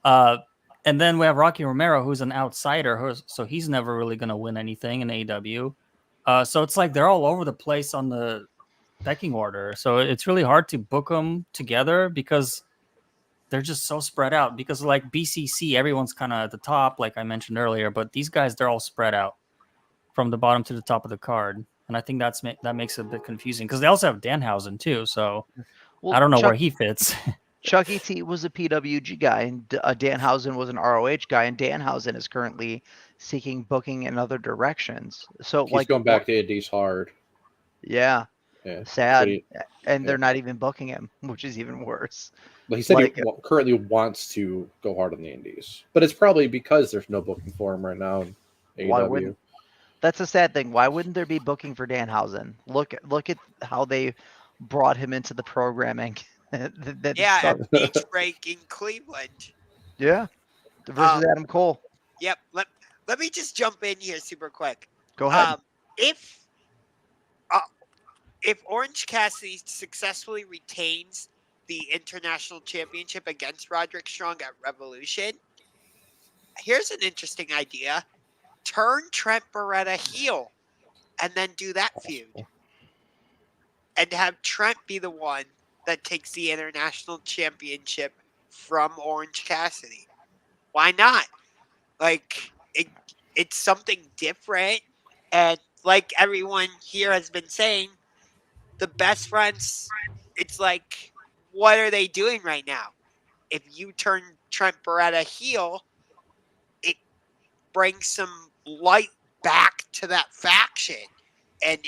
Speaker 5: And then we have Rocky Romero, who's an outsider, so he's never really going to win anything in AEW. So it's like they're all over the place on the pecking order. So it's really hard to book them together because they're just so spread out. Because like BCC, everyone's kind of at the top, like I mentioned earlier, but these guys, they're all spread out from the bottom to the top of the card. And I think that makes it a bit confusing because they also have Danhausen too. So I don't know where he fits.
Speaker 1: Chuck E.T. was a PWG guy, and Danhausen was an ROH guy, and Danhausen is currently seeking booking in other directions. So
Speaker 3: He's going back to Indies hard.
Speaker 1: Yeah.
Speaker 3: Yeah.
Speaker 1: Sad. And they're not even booking him, which is even worse.
Speaker 3: But he said he currently wants to go hard on the Indies. But it's probably because there's no booking for him right now in AEW.
Speaker 1: Why wouldn't? That's a sad thing. Why wouldn't there be booking for Danhausen? Look at how they brought him into the programming.
Speaker 4: At Beach Break in Cleveland.
Speaker 1: Yeah. Versus Adam Cole.
Speaker 4: Yep. Let me just jump in here super quick.
Speaker 1: Go ahead.
Speaker 4: If Orange Cassidy successfully retains the International Championship against Roderick Strong at Revolution, here's an interesting idea. Turn Trent Beretta heel and then do that feud. And have Trent be the one that takes the International Championship from Orange Cassidy. Why not? Like, it's something different. And like everyone here has been saying, the best friends, it's like, what are they doing right now? If you turn Trent Beretta heel, it brings some light back to that faction. And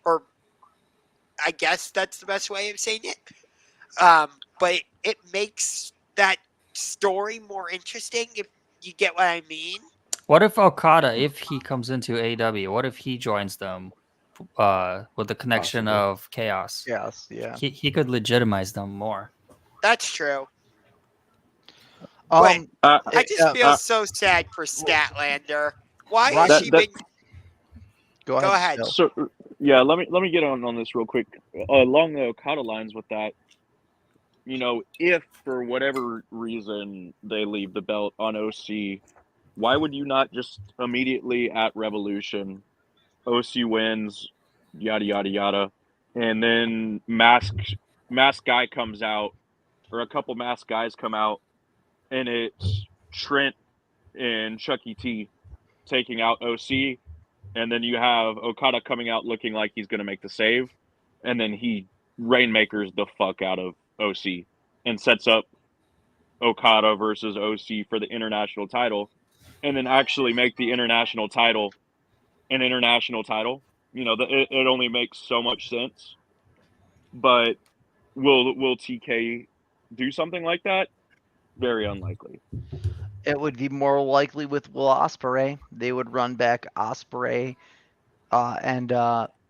Speaker 4: or I guess that's the best way of saying it. But it makes that story more interesting, if you get what I mean.
Speaker 5: What if Okada, if he comes into AEW, what if he joins them with the connection of Chaos?
Speaker 1: Yes, yeah.
Speaker 5: He could legitimize them more.
Speaker 4: That's true. But I just feel so sad for Statlander. Why has she been?
Speaker 1: Go ahead.
Speaker 2: So yeah, let me get on this real quick. Along the Okada lines with that, you know, if for whatever reason they leave the belt on OC, why would you not just immediately at Revolution, OC wins, yada yada yada, and then masked guy comes out, or a couple masked guys come out, and it's Trent and Chuck E.T. taking out OC, and then you have Okada coming out looking like he's going to make the save, and then he rainmakers the fuck out of OC and sets up Okada versus OC for the international title, and then actually make the international title an international title. You know, it only makes so much sense. But will TK do something like that? Very unlikely.
Speaker 1: It would be more likely with Will Ospreay. They would run back Ospreay and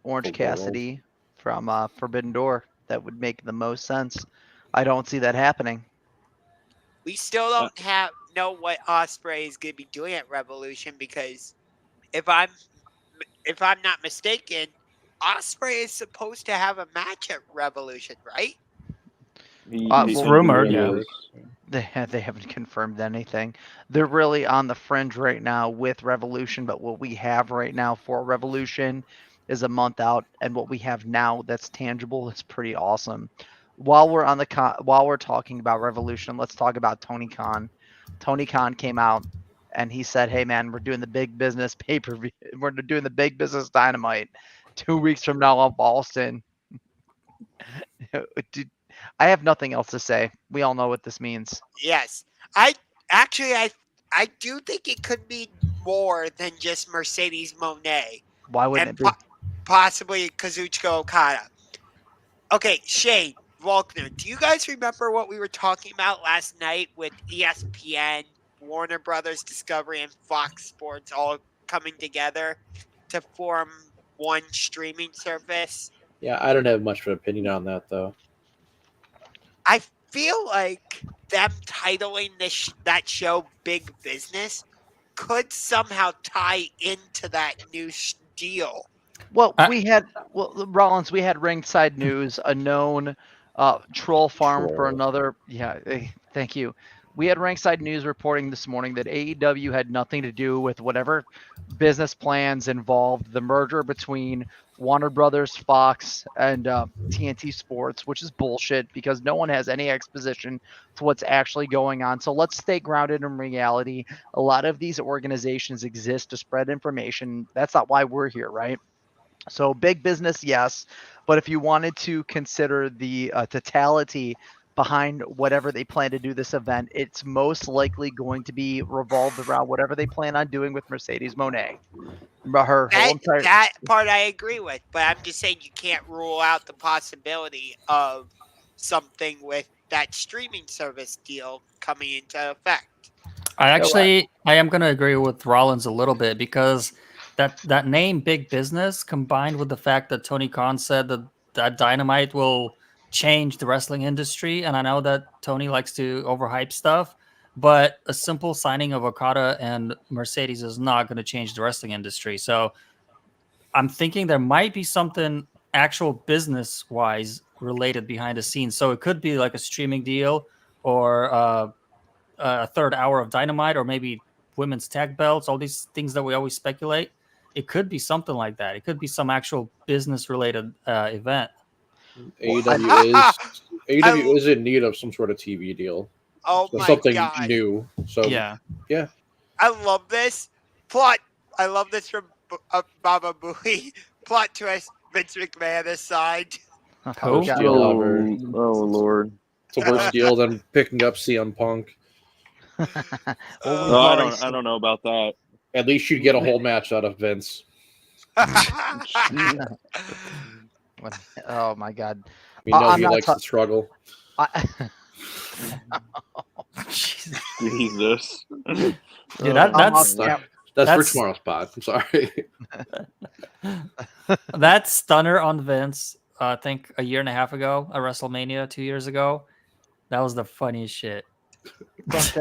Speaker 1: Orange Cassidy from Forbidden Door. That would make the most sense. I don't see that happening.
Speaker 4: We still don't know what Ospreay is going to be doing at Revolution, because if I'm not mistaken, Ospreay is supposed to have a match at Revolution, right?
Speaker 5: It's rumored, yeah.
Speaker 1: They haven't confirmed anything. They're really on the fringe right now with Revolution, but what we have right now for Revolution is a month out, and what we have now that's tangible is pretty awesome. While we're talking about Revolution, let's talk about Tony Khan. Tony Khan came out and he said, "Hey man, we're doing the big business pay-per-view. We're doing the big business Dynamite 2 weeks from now on Boston." Dude, I have nothing else to say. We all know what this means.
Speaker 4: Yes. I actually I do think it could be more than just Mercedes Moné
Speaker 1: Why wouldn't
Speaker 4: and
Speaker 1: it be?
Speaker 4: possibly Kazuchika Okada. Okay, Shane, Walkner, do you guys remember what we were talking about last night with ESPN, Warner Brothers Discovery, and Fox Sports all coming together to form one streaming service?
Speaker 3: Yeah, I don't have much of an opinion on that though.
Speaker 4: I feel like them titling that show Big Business could somehow tie into that new deal.
Speaker 1: Well,
Speaker 5: I-
Speaker 1: Rollins, we had Ringside News, a known troll farm for
Speaker 3: Troll.
Speaker 1: another. Yeah, thank you. We had Ringside News reporting this morning that AEW had nothing to do with whatever business plans involved the merger between Warner Brothers, Fox, and TNT Sports, which is bullshit because no one has any exposition to what's actually going on. So let's stay grounded in reality. A lot of these organizations exist to spread information. That's not why we're here, right? So big business, yes, but if you wanted to consider the totality behind whatever they plan to do this event, it's most likely going to be revolved around whatever they plan on doing with Mercedes Moné. Her whole entire
Speaker 4: That part I agree with, but I'm just saying you can't rule out the possibility of something with that streaming service deal coming into effect.
Speaker 5: I am going to agree with Rollins a little bit because that name Big Business combined with the fact that Tony Khan said that Dynamite will change the wrestling industry, and I know that Tony likes to overhype stuff, but a simple signing of Okada and Mercedes is not going to change the wrestling industry. So I'm thinking there might be something actual business wise related behind the scenes. So it could be like a streaming deal or a third hour of Dynamite, or maybe women's tag belts, all these things that we always speculate. It could be something like that. It could be some actual business related event.
Speaker 3: AEW is in need of some sort of TV deal.
Speaker 4: Oh
Speaker 3: So
Speaker 4: my
Speaker 3: something
Speaker 4: god.
Speaker 3: new. So
Speaker 5: Yeah.
Speaker 4: I love this plot. I love this from Baba Booey. Plot twist: Vince McMahon aside.
Speaker 5: Who?
Speaker 1: God.
Speaker 3: deal ever.
Speaker 2: Oh Lord.
Speaker 3: It's a worse deal than picking up CM Punk.
Speaker 1: Well, we've
Speaker 2: Oh, I
Speaker 1: already
Speaker 2: don't know about that.
Speaker 3: At least you'd get a whole match out of Vince.
Speaker 1: Oh my god.
Speaker 3: We know
Speaker 1: I'm
Speaker 3: he
Speaker 1: not
Speaker 3: likes to struggle.
Speaker 5: Jesus.
Speaker 2: Jesus.
Speaker 5: Yeah,
Speaker 1: That's
Speaker 3: That's for
Speaker 5: that's-
Speaker 3: tomorrow's pod. I'm sorry.
Speaker 5: That stunner on Vince, I think a year and a half ago at WrestleMania 2 years ago, that was the funniest shit.
Speaker 2: With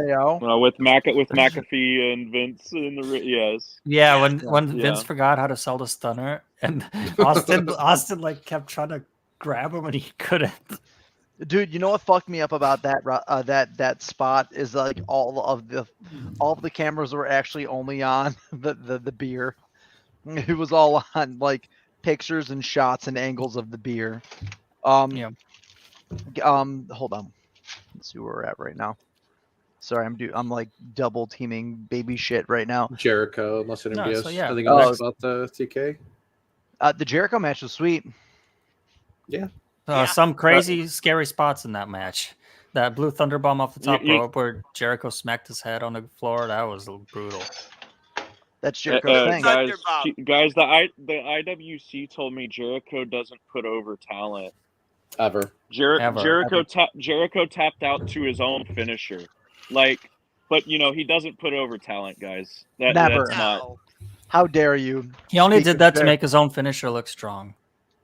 Speaker 2: McAfee and Vince in the yes.
Speaker 5: Yeah, when
Speaker 2: Yeah.
Speaker 5: Vince forgot how to sell the stunner, and Austin like kept trying to grab him and he couldn't.
Speaker 1: Dude, you know what fucked me up about that spot is like all of the cameras were actually only on the beer. It was all on like pictures and shots and angles of the beer.
Speaker 5: Yeah.
Speaker 1: Hold on. Let's see where we're at right now. Sorry, I'm like double teaming baby shit right now.
Speaker 3: Jericho, unless anybody
Speaker 5: No,
Speaker 3: has
Speaker 5: so yeah.
Speaker 3: anything else about the TK.
Speaker 1: The Jericho match was sweet.
Speaker 3: Yeah.
Speaker 5: Some crazy, scary spots in that match. That blue thunderbomb off the top rope where Jericho smacked his head on the floor. That was brutal.
Speaker 1: That's Jericho's thing.
Speaker 2: Guys, the IWC told me Jericho doesn't put over talent.
Speaker 3: Ever.
Speaker 2: Jericho tapped out to his own finisher. But he doesn't put over talent, guys.
Speaker 1: Never.
Speaker 2: That's not.
Speaker 1: How dare you?
Speaker 5: He only did that to make his own finisher look strong.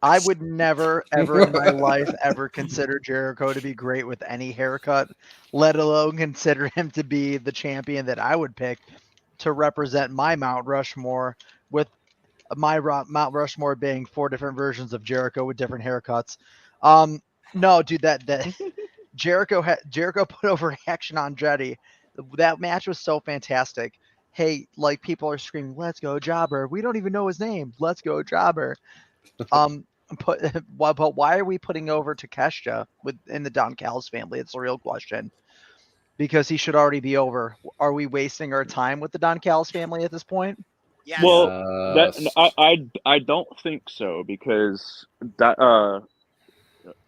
Speaker 1: I would never, ever in my life, ever consider Jericho to be great with any haircut, let alone consider him to be the champion that I would pick to represent my Mount Rushmore, with my Mount Rushmore being 4 different versions of Jericho with different haircuts. No, dude, that Jericho put over Action Andretti. That match was so fantastic. Hey, like people are screaming, "Let's go, Jobber!" We don't even know his name. Let's go, Jobber. But why are we putting over Takeshita in the Don Callis family? It's a real question. because he should already be over. Are we wasting our time with the Don Callis family at this point?
Speaker 4: Yes.
Speaker 2: Well,
Speaker 3: Yes.
Speaker 2: I don't think so, because that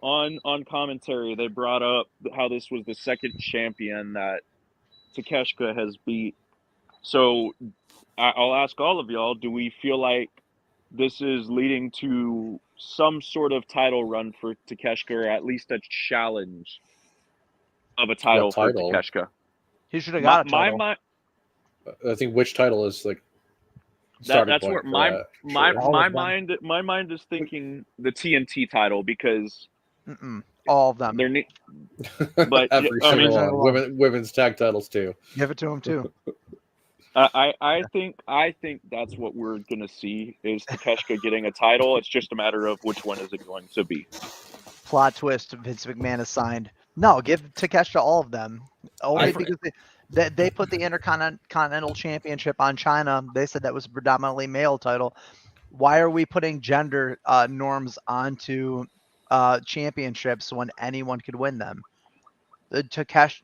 Speaker 2: on commentary they brought up how this was the second champion that Takeshita has beat. So I'll ask all of y'all: do we feel like this is leading to some sort of title run for Takeshita, or at least a challenge of a title for
Speaker 3: title?
Speaker 2: Takeshita?
Speaker 1: He should have got a title.
Speaker 3: I think which title is like
Speaker 2: That's where my
Speaker 1: All of them.
Speaker 2: mind is thinking the TNT title, because
Speaker 1: all of them.
Speaker 2: they're but
Speaker 3: every
Speaker 2: I mean,
Speaker 3: single one. Women's tag titles too.
Speaker 1: Give it to him too.
Speaker 2: I think that's what we're gonna see, is Takeshita getting a title. It's just a matter of which one is it going to be.
Speaker 1: Plot twist: Vince McMahon is signed. No, give Takeshita all of them. Only because they put the Intercontinental Championship on China. They said that was a predominantly male title. Why are we putting gender norms onto championships when anyone could win them? Takeshita.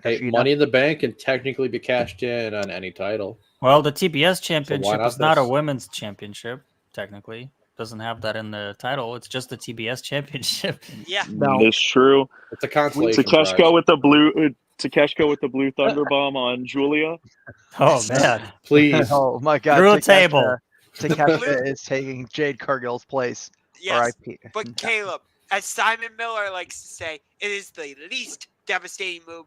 Speaker 3: Hey, Money in the Bank can technically be cashed in on any title.
Speaker 5: Well, the TBS championship
Speaker 3: not
Speaker 5: is not a
Speaker 3: this?
Speaker 5: women's championship, technically. Doesn't have that in the title. It's just the TBS championship.
Speaker 4: Yeah.
Speaker 1: No.
Speaker 2: That's true.
Speaker 3: It's a consolation
Speaker 2: Takeshita
Speaker 3: prize.
Speaker 2: with the blue thunder bomb on Julia.
Speaker 5: Oh man,
Speaker 3: Please.
Speaker 1: Oh my God.
Speaker 5: through a table.
Speaker 1: Takeshita is taking Jade Cargill's place.
Speaker 4: Yes.
Speaker 1: RIP.
Speaker 4: But Caleb, as Simon Miller likes to say, it is the least devastating move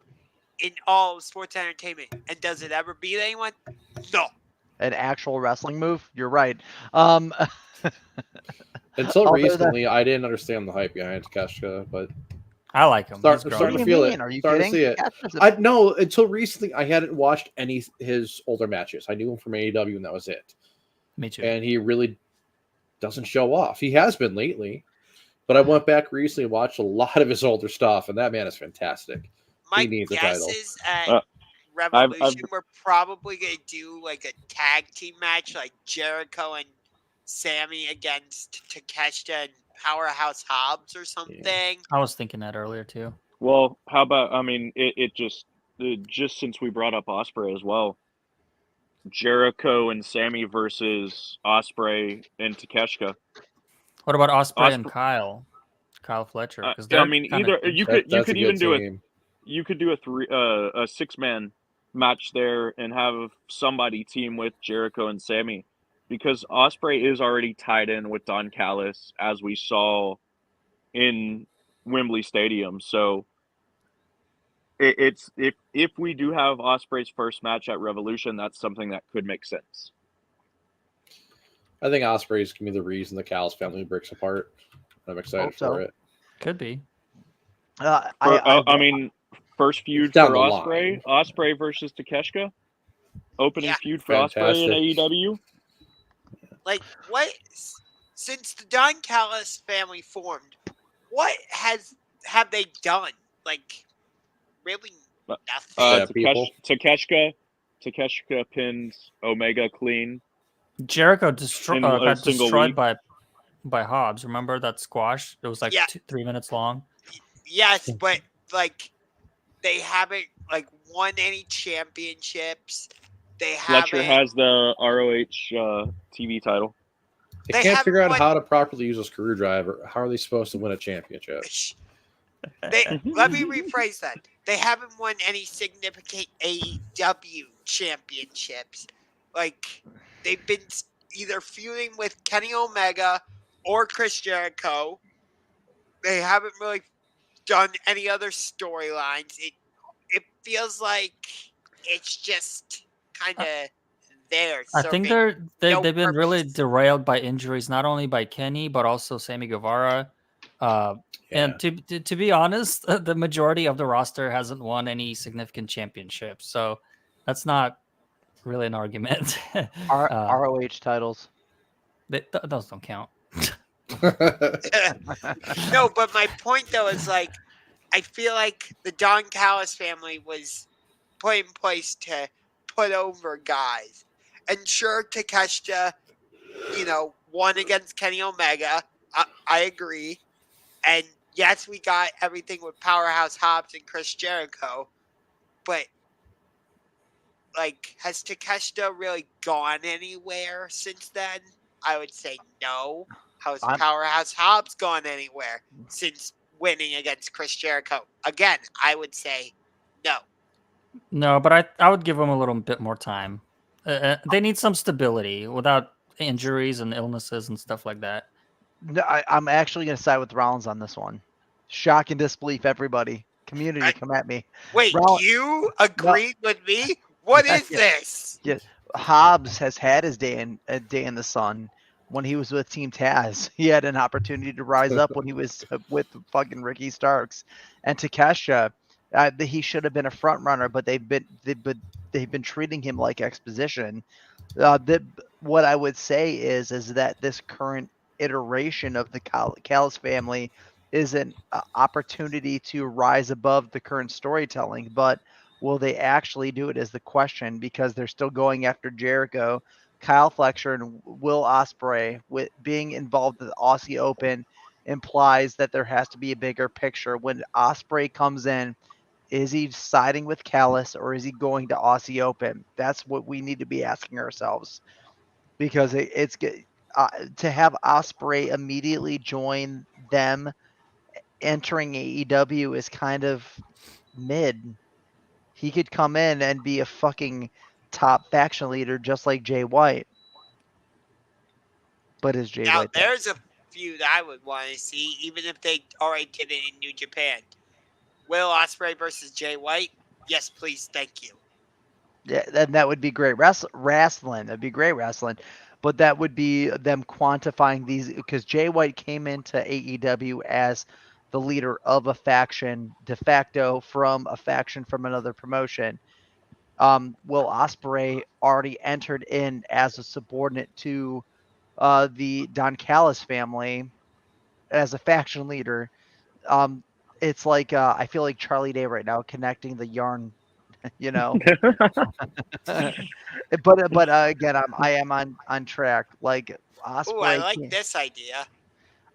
Speaker 4: in all of sports entertainment. And does it ever beat anyone? No.
Speaker 1: An actual wrestling move? You're right.
Speaker 3: Until
Speaker 1: Other than-
Speaker 3: recently, I didn't understand the hype behind Takeshita, but
Speaker 5: I like him.
Speaker 3: Start-
Speaker 5: He's
Speaker 3: starting
Speaker 5: grown.
Speaker 1: What
Speaker 3: to
Speaker 1: do you
Speaker 3: feel
Speaker 1: mean?
Speaker 3: it.
Speaker 1: Are you
Speaker 3: Starting to
Speaker 1: kidding?
Speaker 3: see it.
Speaker 1: Takeshita's
Speaker 3: I no, until recently I hadn't watched any his older matches. I knew him from AEW, and that was it.
Speaker 5: Me too.
Speaker 3: And he really doesn't show off. He has been lately, but I went back recently and watched a lot of his older stuff, and that man is fantastic.
Speaker 4: My
Speaker 3: He needs a
Speaker 4: guess
Speaker 3: title.
Speaker 4: is at
Speaker 2: Uh,
Speaker 4: Revolution, we're probably going to do like a tag team match, like Jericho and Sammy against Takeshita and Powerhouse Hobbs or something.
Speaker 5: I was thinking that earlier too.
Speaker 2: Well, how about, I mean, it just since we brought up Osprey as well, Jericho and Sammy versus Osprey and Takeshita.
Speaker 5: What about Osprey and Kyle Fletcher? Because
Speaker 2: I mean, either you could even do
Speaker 3: team.
Speaker 2: you could do a 6-man match there and have somebody team with Jericho and Sammy, because Osprey is already tied in with Don Callis, as we saw in Wembley Stadium. So it's if we do have Osprey's first match at Revolution, that's something that could make sense.
Speaker 3: I think Osprey's gonna be the reason the Callis family breaks apart. I'm excited
Speaker 1: Hope so.
Speaker 3: for it.
Speaker 5: Could be.
Speaker 2: I mean, first feud
Speaker 3: Down
Speaker 2: for
Speaker 3: the
Speaker 2: Osprey,
Speaker 3: line.
Speaker 2: Osprey versus Takeshita, opening
Speaker 4: Yeah.
Speaker 2: feud for Osprey in
Speaker 3: Fantastic.
Speaker 2: AEW.
Speaker 4: Like, what? Since the Don Callis family formed, what have they done? Like, really nothing.
Speaker 3: Yeah, people.
Speaker 2: Takeshita pins Omega clean.
Speaker 5: Jericho
Speaker 2: In a
Speaker 5: got
Speaker 2: single
Speaker 5: destroyed
Speaker 2: week.
Speaker 5: by Hobbs. Remember that squash? It was like
Speaker 4: Yeah.
Speaker 5: 3 minutes long.
Speaker 4: Yes, but like they haven't like won any championships. They
Speaker 2: Fletcher
Speaker 4: haven't.
Speaker 2: has the ROH TV title.
Speaker 3: They
Speaker 4: They
Speaker 3: can't
Speaker 4: haven't
Speaker 3: figure out
Speaker 4: won-
Speaker 3: how to properly use a screwdriver. How are they supposed to win a championship?
Speaker 4: Let me rephrase that. They haven't won any significant AEW championships. Like they've been either feuding with Kenny Omega or Chris Jericho. They haven't really done any other storylines. It feels like it's just kind of there.
Speaker 5: I think
Speaker 4: serving
Speaker 5: they've
Speaker 4: no
Speaker 5: been really
Speaker 4: purpose.
Speaker 5: derailed by injuries, not only by Kenny but also Sammy Guevara. And to be honest, the majority of the roster hasn't won any significant championships, so that's not really an argument.
Speaker 1: ROH titles.
Speaker 5: Those don't count.
Speaker 4: No, but my point though is like I feel like the Don Callis family was put in place to put over guys. And sure, Takeshita, won against Kenny Omega. I agree. And yes, we got everything with Powerhouse Hobbs and Chris Jericho, but like, has Takeshita really gone anywhere since then? I would say no. How's
Speaker 1: I'm-
Speaker 4: Powerhouse Hobbs gone anywhere since winning against Chris Jericho? Again, I would say no.
Speaker 5: No, but I would give them a little bit more time. They need some stability without injuries and illnesses and stuff like that.
Speaker 1: No, I'm actually going to side with Rollins on this one. Shock and disbelief, everybody. Community, come at me.
Speaker 4: Wait,
Speaker 1: Roll-
Speaker 4: you agreed with me? What is
Speaker 1: Yeah.
Speaker 4: this?
Speaker 1: Yeah, Hobbs has had his day in the sun when he was with Team Taz. He had an opportunity to rise up when he was with fucking Ricky Starks and Takesha. He should have been a front runner, but they've been treating him like exposition. What I would say is that this current iteration of the Callis family is an opportunity to rise above the current storytelling, but will they actually do it is the question, because they're still going after Jericho, Kyle Fletcher, and Will Ospreay. With being involved in the Aussie Open implies that there has to be a bigger picture. When Ospreay comes in, is he siding with Callis or is he going to Aussie Open? That's what we need to be asking ourselves, because it's to have Ospreay immediately join them entering AEW is kind of mid. He could come in and be a fucking top faction leader just like Jay White. But is Jay
Speaker 4: Now,
Speaker 1: White that?
Speaker 4: there's a feud I would want to see, even if they already did it in New Japan. Will Ospreay versus Jay White? Yes, please, thank you.
Speaker 1: Yeah, and that would be great wrestling. That'd be great wrestling. But that would be them quantifying these, because Jay White came into AEW as the leader of a faction de facto from a faction from another promotion. Will Ospreay already entered in as a subordinate to the Don Callis family as a faction leader. It's like I feel like Charlie Day right now connecting the yarn, you know. but again, I am on track. Like
Speaker 4: Oh, I
Speaker 1: Osprey
Speaker 4: like
Speaker 1: can
Speaker 4: this idea.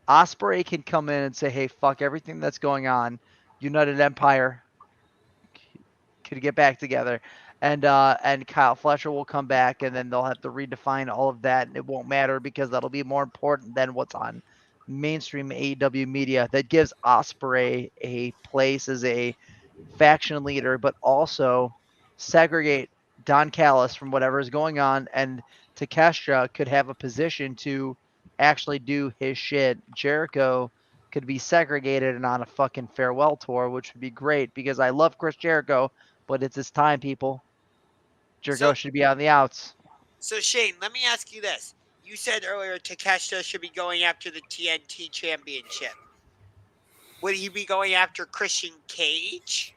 Speaker 1: Osprey can come in and say, "Hey, fuck everything that's going on. United Empire could get back together." And Kyle Fletcher will come back, and then they'll have to redefine all of that, and it won't matter because that'll be more important than what's on mainstream AEW media. That gives Osprey a place as a faction leader, but also segregate Don Callis from whatever is going on, and Takeshita could have a position to actually do his shit. Jericho could be segregated and on a fucking farewell tour, which would be great because I love Chris Jericho, but it's his time, people. Jericho should be on the outs.
Speaker 4: So, Shane, let me ask you this. You said earlier Takeshita should be going after the TNT Championship. Would he be going after Christian Cage?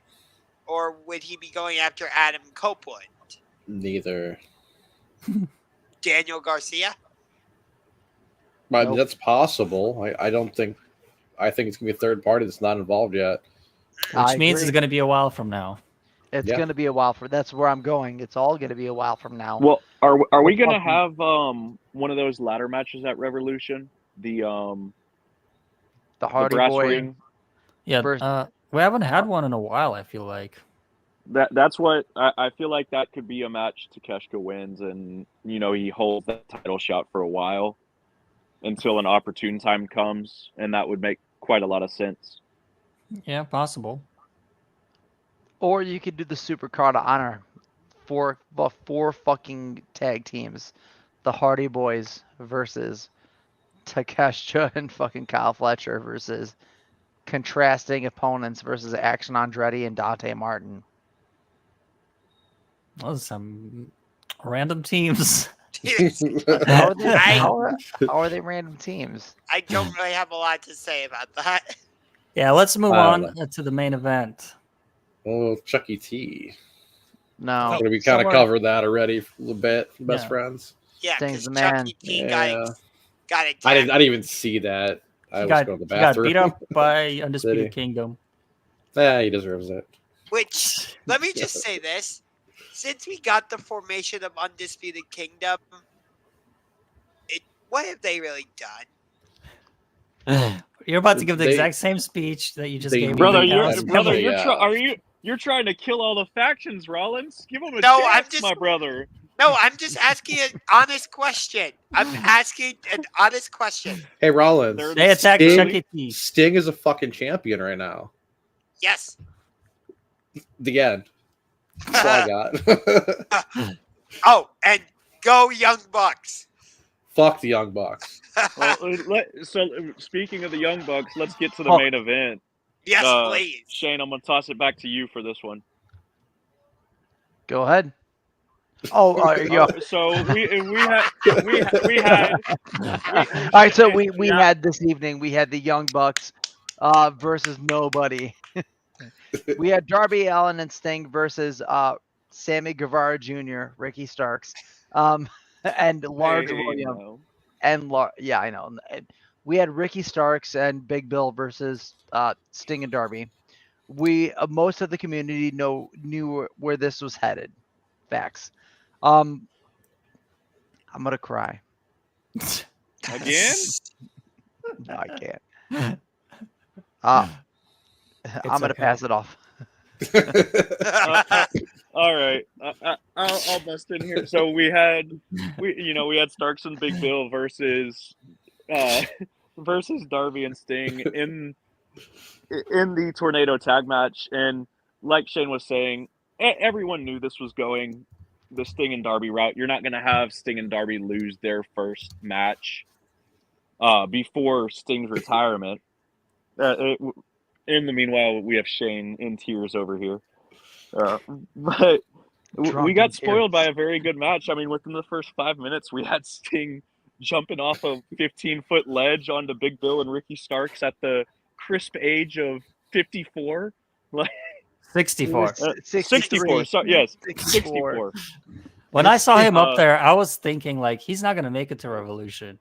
Speaker 4: Or would he be going after Adam Copeland?
Speaker 3: Neither.
Speaker 4: Daniel Garcia?
Speaker 3: I mean,
Speaker 1: Nope.
Speaker 3: that's possible. I don't think. I think it's gonna be a third party that's not involved yet.
Speaker 5: Which means it's going to be a while from now.
Speaker 1: It's
Speaker 3: Yeah.
Speaker 1: going to be a while for. That's where I'm going. It's all going to be a while from now.
Speaker 2: Well, are we
Speaker 1: Well,
Speaker 2: gonna have one of those ladder matches at Revolution? The
Speaker 1: the Hardy
Speaker 2: brass
Speaker 1: Boy.
Speaker 2: ring.
Speaker 5: Yeah,
Speaker 1: First-
Speaker 5: we haven't had one in a while, I feel like.
Speaker 2: That's what I feel like. That could be a match Takeshita wins, and he holds that title shot for a while until an opportune time comes, and that would make quite a lot of sense.
Speaker 5: Yeah, possible.
Speaker 1: Or you could do the Super Card of Honor for the 4 fucking tag teams. The Hardy Boys versus Takeshita and fucking Kyle Fletcher versus contrasting opponents versus Action Andretti and Dante Martin.
Speaker 5: Those are some random teams.
Speaker 1: How are they,
Speaker 4: I-
Speaker 1: how are they random teams?
Speaker 4: I don't really have a lot to say about that.
Speaker 5: Yeah, let's move
Speaker 3: I
Speaker 5: on
Speaker 3: don't
Speaker 5: to the main event.
Speaker 3: Oh, Chuck E. T.
Speaker 1: No.
Speaker 3: We kind of
Speaker 5: somewhere-
Speaker 3: covered that already a little bit. Best
Speaker 5: Yeah.
Speaker 3: friends.
Speaker 4: Yeah,
Speaker 1: Sting's
Speaker 4: because
Speaker 1: the
Speaker 4: Chuck
Speaker 1: man.
Speaker 4: E. T
Speaker 3: Yeah.
Speaker 4: got attacked.
Speaker 3: I didn't even see that. I
Speaker 5: He
Speaker 3: was
Speaker 5: got,
Speaker 3: going to the
Speaker 5: he got
Speaker 3: bathroom.
Speaker 5: beat up by
Speaker 3: Did he?
Speaker 5: Undisputed Kingdom.
Speaker 3: Yeah, he deserves it.
Speaker 4: Which, let me just say this. Since we got the formation of Undisputed Kingdom, what have they really done?
Speaker 5: You're about to give the
Speaker 3: They-
Speaker 5: exact same speech that you just
Speaker 3: they
Speaker 5: gave me.
Speaker 2: Brother,
Speaker 3: really
Speaker 5: Dallas
Speaker 3: have.
Speaker 2: brother,
Speaker 5: Cowboys.
Speaker 2: you're trying to kill all the factions, Rollins. Give him a
Speaker 4: No, I'm
Speaker 2: chance,
Speaker 4: just-
Speaker 2: my brother.
Speaker 4: No, I'm just asking an honest question. I'm asking an honest question.
Speaker 3: Hey, Rollins.
Speaker 2: They're
Speaker 5: They attacked
Speaker 3: Sting-
Speaker 5: Chuck E. Cheese.
Speaker 3: Sting is a fucking champion right now.
Speaker 4: Yes.
Speaker 3: The end. That's all I got.
Speaker 4: Oh, and go Young Bucks.
Speaker 3: Fuck the Young Bucks.
Speaker 2: Well, so speaking of the Young Bucks, let's get to the
Speaker 1: Oh.
Speaker 2: main event.
Speaker 4: Yes, please.
Speaker 2: Shane, I'm gonna toss it back to you for this one.
Speaker 1: Go ahead. Oh, yeah.
Speaker 2: So we had
Speaker 1: All right, so we had this evening. We had the Young Bucks versus nobody. We had Darby Allin and Sting versus Sammy Guevara Jr., Ricky Starks, and Large William.
Speaker 2: no.
Speaker 1: And yeah, I know. And we had Ricky Starks and Big Bill versus Sting and Darby. We most of the community knew where this was headed. Facts. I'm gonna cry.
Speaker 2: Again?
Speaker 1: No, I can't. I'm gonna
Speaker 5: okay.
Speaker 1: pass it off.
Speaker 2: All right, I'll bust in here. So we had Starks and Big Bill versus Darby and Sting in the Tornado Tag Match, and like Shane was saying, everyone knew this was going the Sting and Darby route. You're not going to have Sting and Darby lose their first match before Sting's retirement. In the meanwhile, we have Shane in tears over here. But we got spoiled by a very good match. I mean, within the first 5 minutes, we had Sting jumping off a 15-foot ledge onto Big Bill and Ricky Starks at the crisp age of 54. Like
Speaker 5: 64.
Speaker 2: 64. So, yes, 64.
Speaker 5: When I saw him up
Speaker 2: Uh,
Speaker 5: there, I was thinking like he's not gonna make it to Revolution.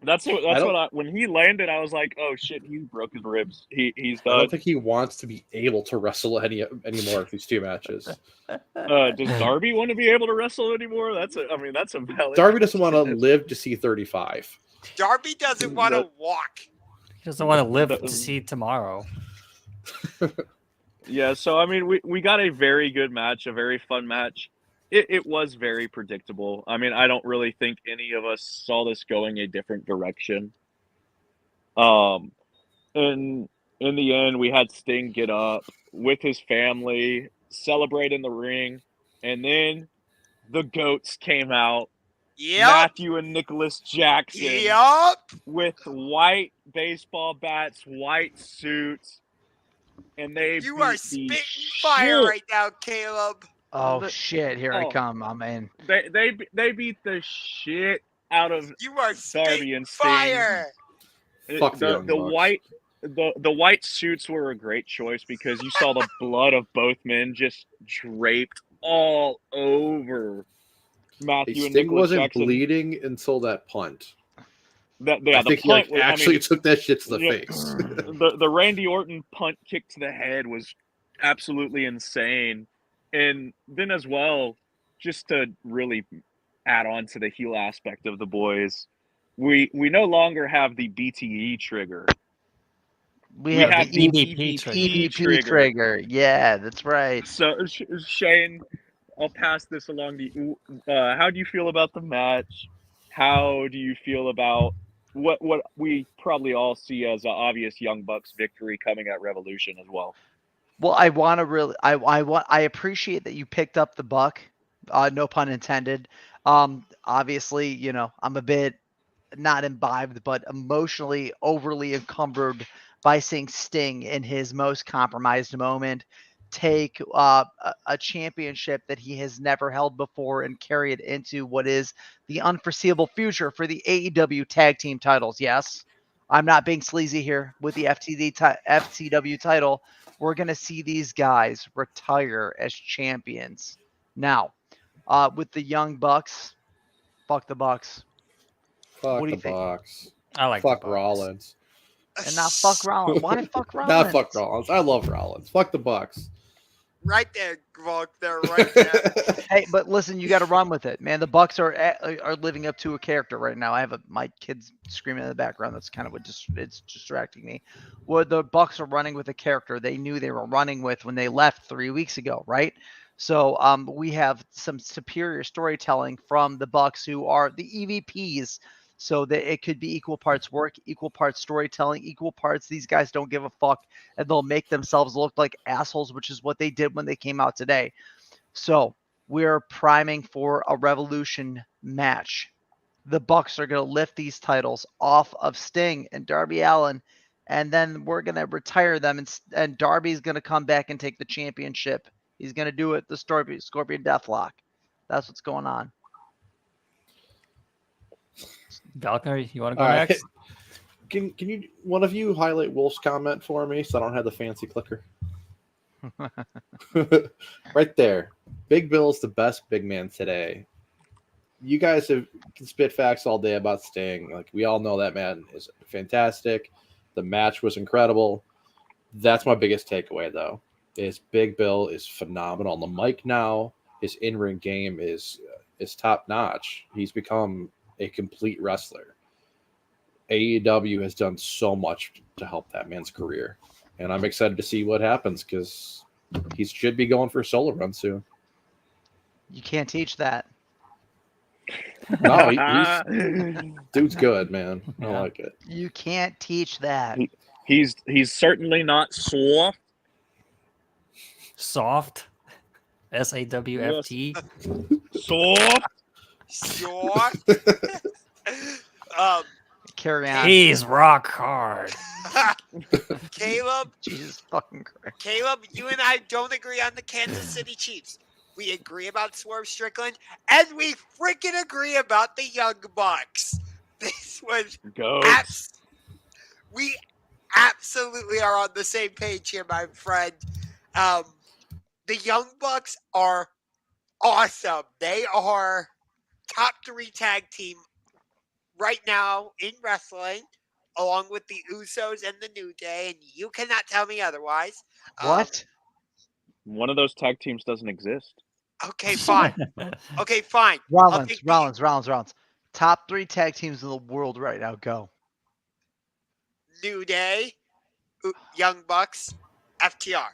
Speaker 2: When he landed, I was like, oh shit, he broke his ribs. He's
Speaker 3: I
Speaker 2: done.
Speaker 3: don't think he wants to be able to wrestle anymore of these two matches.
Speaker 2: Does Darby want to be able to wrestle anymore? That's a valid.
Speaker 3: Darby doesn't want to live to see 35.
Speaker 4: Darby doesn't want to walk.
Speaker 5: He doesn't want to live to see tomorrow.
Speaker 2: Yeah, so I mean, we got a very good match, a very fun match. It was very predictable. I mean, I don't really think any of us saw this going a different direction. And in the end, we had Sting get up with his family, celebrate in the ring, and then the GOATs came out.
Speaker 4: Yep.
Speaker 2: Matthew and Nicholas Jackson
Speaker 4: Yep.
Speaker 2: with white baseball bats, white suits, and they
Speaker 4: You
Speaker 2: beat
Speaker 4: are
Speaker 2: the
Speaker 4: spitting fire
Speaker 2: shit.
Speaker 4: right now, Caleb.
Speaker 1: Oh shit! Here I
Speaker 2: Oh.
Speaker 1: come. I'm in.
Speaker 2: They beat the shit out of
Speaker 4: You are
Speaker 2: Darby
Speaker 4: spitting
Speaker 2: and Sting.
Speaker 4: fire.
Speaker 3: Fuck the Young
Speaker 2: the
Speaker 3: Bucks.
Speaker 2: white suits were a great choice because you saw the blood of both men just draped all over Matthew and
Speaker 3: Sting
Speaker 2: Nicholas
Speaker 3: wasn't
Speaker 2: Jackson.
Speaker 3: bleeding until that punt.
Speaker 2: I
Speaker 3: I think he
Speaker 2: punt was,
Speaker 3: actually took that shit to the
Speaker 2: yeah.
Speaker 3: face.
Speaker 2: the Randy Orton punt kick to the head was absolutely insane. And then as well, just to really add on to the heel aspect of the boys, we no longer have the BTE trigger.
Speaker 1: We
Speaker 2: We
Speaker 1: have
Speaker 2: have
Speaker 1: the
Speaker 2: the
Speaker 1: EVP trigger. Yeah, that's right.
Speaker 2: So Shane, I'll pass this along to you. How do you feel about the match? How do you feel about what we probably all see as an obvious Young Bucks victory coming at Revolution as well?
Speaker 1: Well, I want to really, I appreciate that you picked up the buck. No pun intended. Obviously, you know, I'm a bit not imbibed, but emotionally overly encumbered by seeing Sting in his most compromised moment take a championship that he has never held before and carry it into what is the unforeseeable future for the AEW tag team titles. Yes, I'm not being sleazy here with the FTW title. We're going to see these guys retire as champions. Now, with the Young Bucks, fuck the Bucks.
Speaker 3: Fuck
Speaker 1: What do
Speaker 3: the
Speaker 1: you think?
Speaker 3: Bucks.
Speaker 5: I like
Speaker 3: Fuck
Speaker 5: the Bucks.
Speaker 3: Rollins.
Speaker 1: And not fuck Rollins. Why fuck Rollins?
Speaker 3: Not fuck Rollins. I love Rollins. Fuck the Bucks.
Speaker 4: Right there, Volk. They're right there.
Speaker 1: Hey, but listen, you got to run with it, man. The Bucks are living up to a character right now. I have my kids screaming in the background. That's kind of what it's distracting me. Well, the Bucks are running with a character they knew they were running with when they left 3 weeks ago, right? So we have some superior storytelling from the Bucks, who are the EVPs. So that it could be equal parts work, equal parts storytelling, equal parts. These guys don't give a fuck, and they'll make themselves look like assholes, which is what they did when they came out today. So we're priming for a Revolution match. The Bucks are going to lift these titles off of Sting and Darby Allin, and then we're going to retire them, and Darby's going to come back and take the championship. He's going to do it the Scorpion Deathlock. That's what's going on.
Speaker 5: Valkyrie, you want to go
Speaker 3: All right.
Speaker 5: next?
Speaker 3: Can you one of you highlight Wolf's comment for me so I don't have the fancy clicker? Right there. Big Bill's the best big man today. You guys can spit facts all day about Sting. Like, we all know that man is fantastic. The match was incredible. That's my biggest takeaway, though, is Big Bill is phenomenal on the mic now. His in-ring game is top-notch. He's become a complete wrestler. AEW has done so much to help that man's career. And I'm excited to see what happens because he should be going for a solo run soon.
Speaker 1: You can't teach that.
Speaker 3: No, dude's good, man. I
Speaker 5: Yeah.
Speaker 3: like it.
Speaker 1: You can't teach that.
Speaker 2: He's certainly not soft.
Speaker 5: Soft. SAWFT.
Speaker 2: Soft.
Speaker 4: Sure.
Speaker 1: Carry on.
Speaker 5: He's rock hard.
Speaker 4: Caleb,
Speaker 1: Jesus fucking Christ.
Speaker 4: Caleb, you and I don't agree on the Kansas City Chiefs. We agree about Swerve Strickland, and we freaking agree about the Young Bucks. This was
Speaker 2: Goats.
Speaker 4: we absolutely are on the same page here, my friend. The Young Bucks are awesome. They are top 3 tag team right now in wrestling, along with the Usos and the New Day, and you cannot tell me otherwise.
Speaker 1: What?
Speaker 2: One of those tag teams doesn't exist.
Speaker 4: Okay, fine. Okay, fine. I'll take the
Speaker 1: Rollins. Top 3 tag teams in the world right now. Go.
Speaker 4: New Day, Young Bucks, FTR.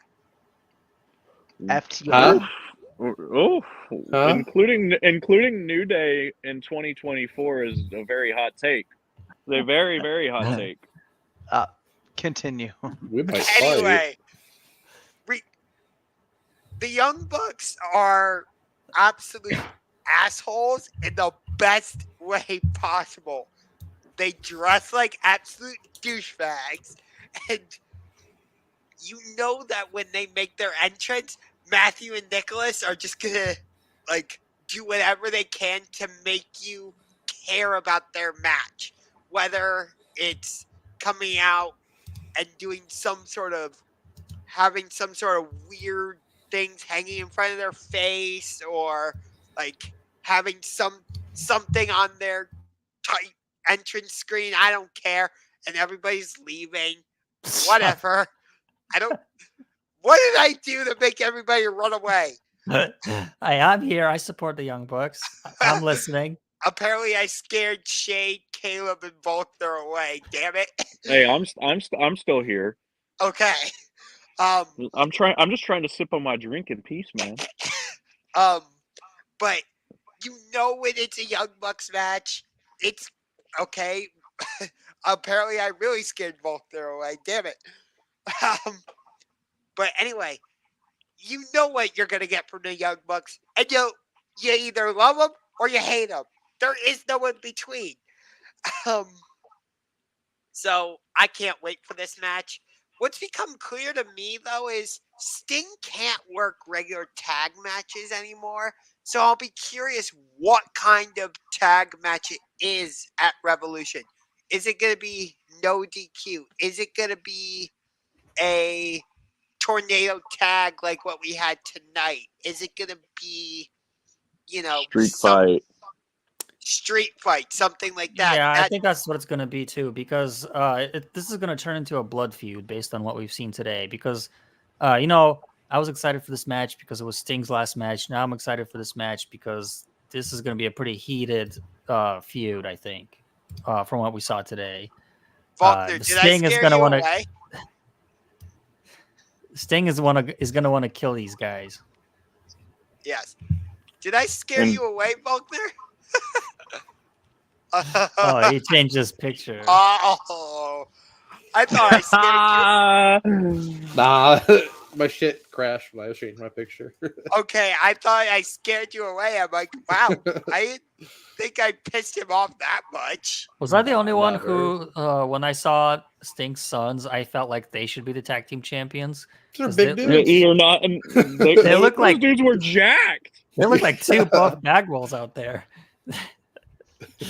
Speaker 1: FTR.
Speaker 3: Huh?
Speaker 2: Oh,
Speaker 3: Huh?
Speaker 2: including New Day in 2024 is a very hot take. A very, very hot take.
Speaker 1: Continue.
Speaker 3: We might fight.
Speaker 4: Anyway, the Young Bucks are absolute assholes in the best way possible. They dress like absolute douchebags, and you know that when they make their entrance, Matthew and Nicholas are just gonna do whatever they can to make you care about their match, whether it's coming out and doing having some sort of weird things hanging in front of their face, or having something on their tight entrance screen. I don't care, and everybody's leaving. Whatever. What did I do to make everybody run away?
Speaker 5: I'm here. I support the Young Bucks. I'm listening.
Speaker 4: Apparently, I scared Shade, Caleb, and Volker away. Damn it.
Speaker 2: Hey, I'm still here.
Speaker 4: Okay.
Speaker 2: I'm just trying to sip on my drink in peace, man.
Speaker 4: But you know when it's a Young Bucks match, it's okay. Apparently, I really scared Volker away. Damn it. But anyway, you know what you're gonna get from the Young Bucks, and you either love them or you hate them. There is no in between. So I can't wait for this match. What's become clear to me, though, is Sting can't work regular tag matches anymore. So I'll be curious what kind of tag match it is at Revolution. Is it going to be no DQ? Is it going to be a tornado tag like what we had tonight? Is it going to be, street fight, something like that?
Speaker 5: Yeah, I think that's what it's going to be too, because this is going to turn into a blood feud based on what we've seen today. Because, I was excited for this match because it was Sting's last match. Now I'm excited for this match because this is going to be a pretty heated feud, I think, from what we saw today.
Speaker 4: Faulkner, did I
Speaker 5: Sting is
Speaker 4: scare
Speaker 5: going to
Speaker 4: you
Speaker 5: want to.
Speaker 4: away?
Speaker 5: Sting is going to want to kill these guys.
Speaker 4: Yes. Did I scare
Speaker 2: And-
Speaker 4: you away, Faulkner?
Speaker 5: Oh, he changed his picture.
Speaker 4: Oh, I thought I scared you.
Speaker 3: Nah, my shit crashed when I was changing my picture.
Speaker 4: Okay, I thought I scared you away. I'm like, wow, I didn't think I pissed him off that much.
Speaker 5: Was I the only one
Speaker 3: Never.
Speaker 5: who, when I saw Sting's sons, I felt like they should be the tag team champions?
Speaker 3: They're
Speaker 5: 'Cause
Speaker 3: big
Speaker 5: they-
Speaker 3: dudes.
Speaker 2: You're not. They
Speaker 5: look like-
Speaker 2: those dudes were jacked.
Speaker 5: They look like two buff Bagwells out there.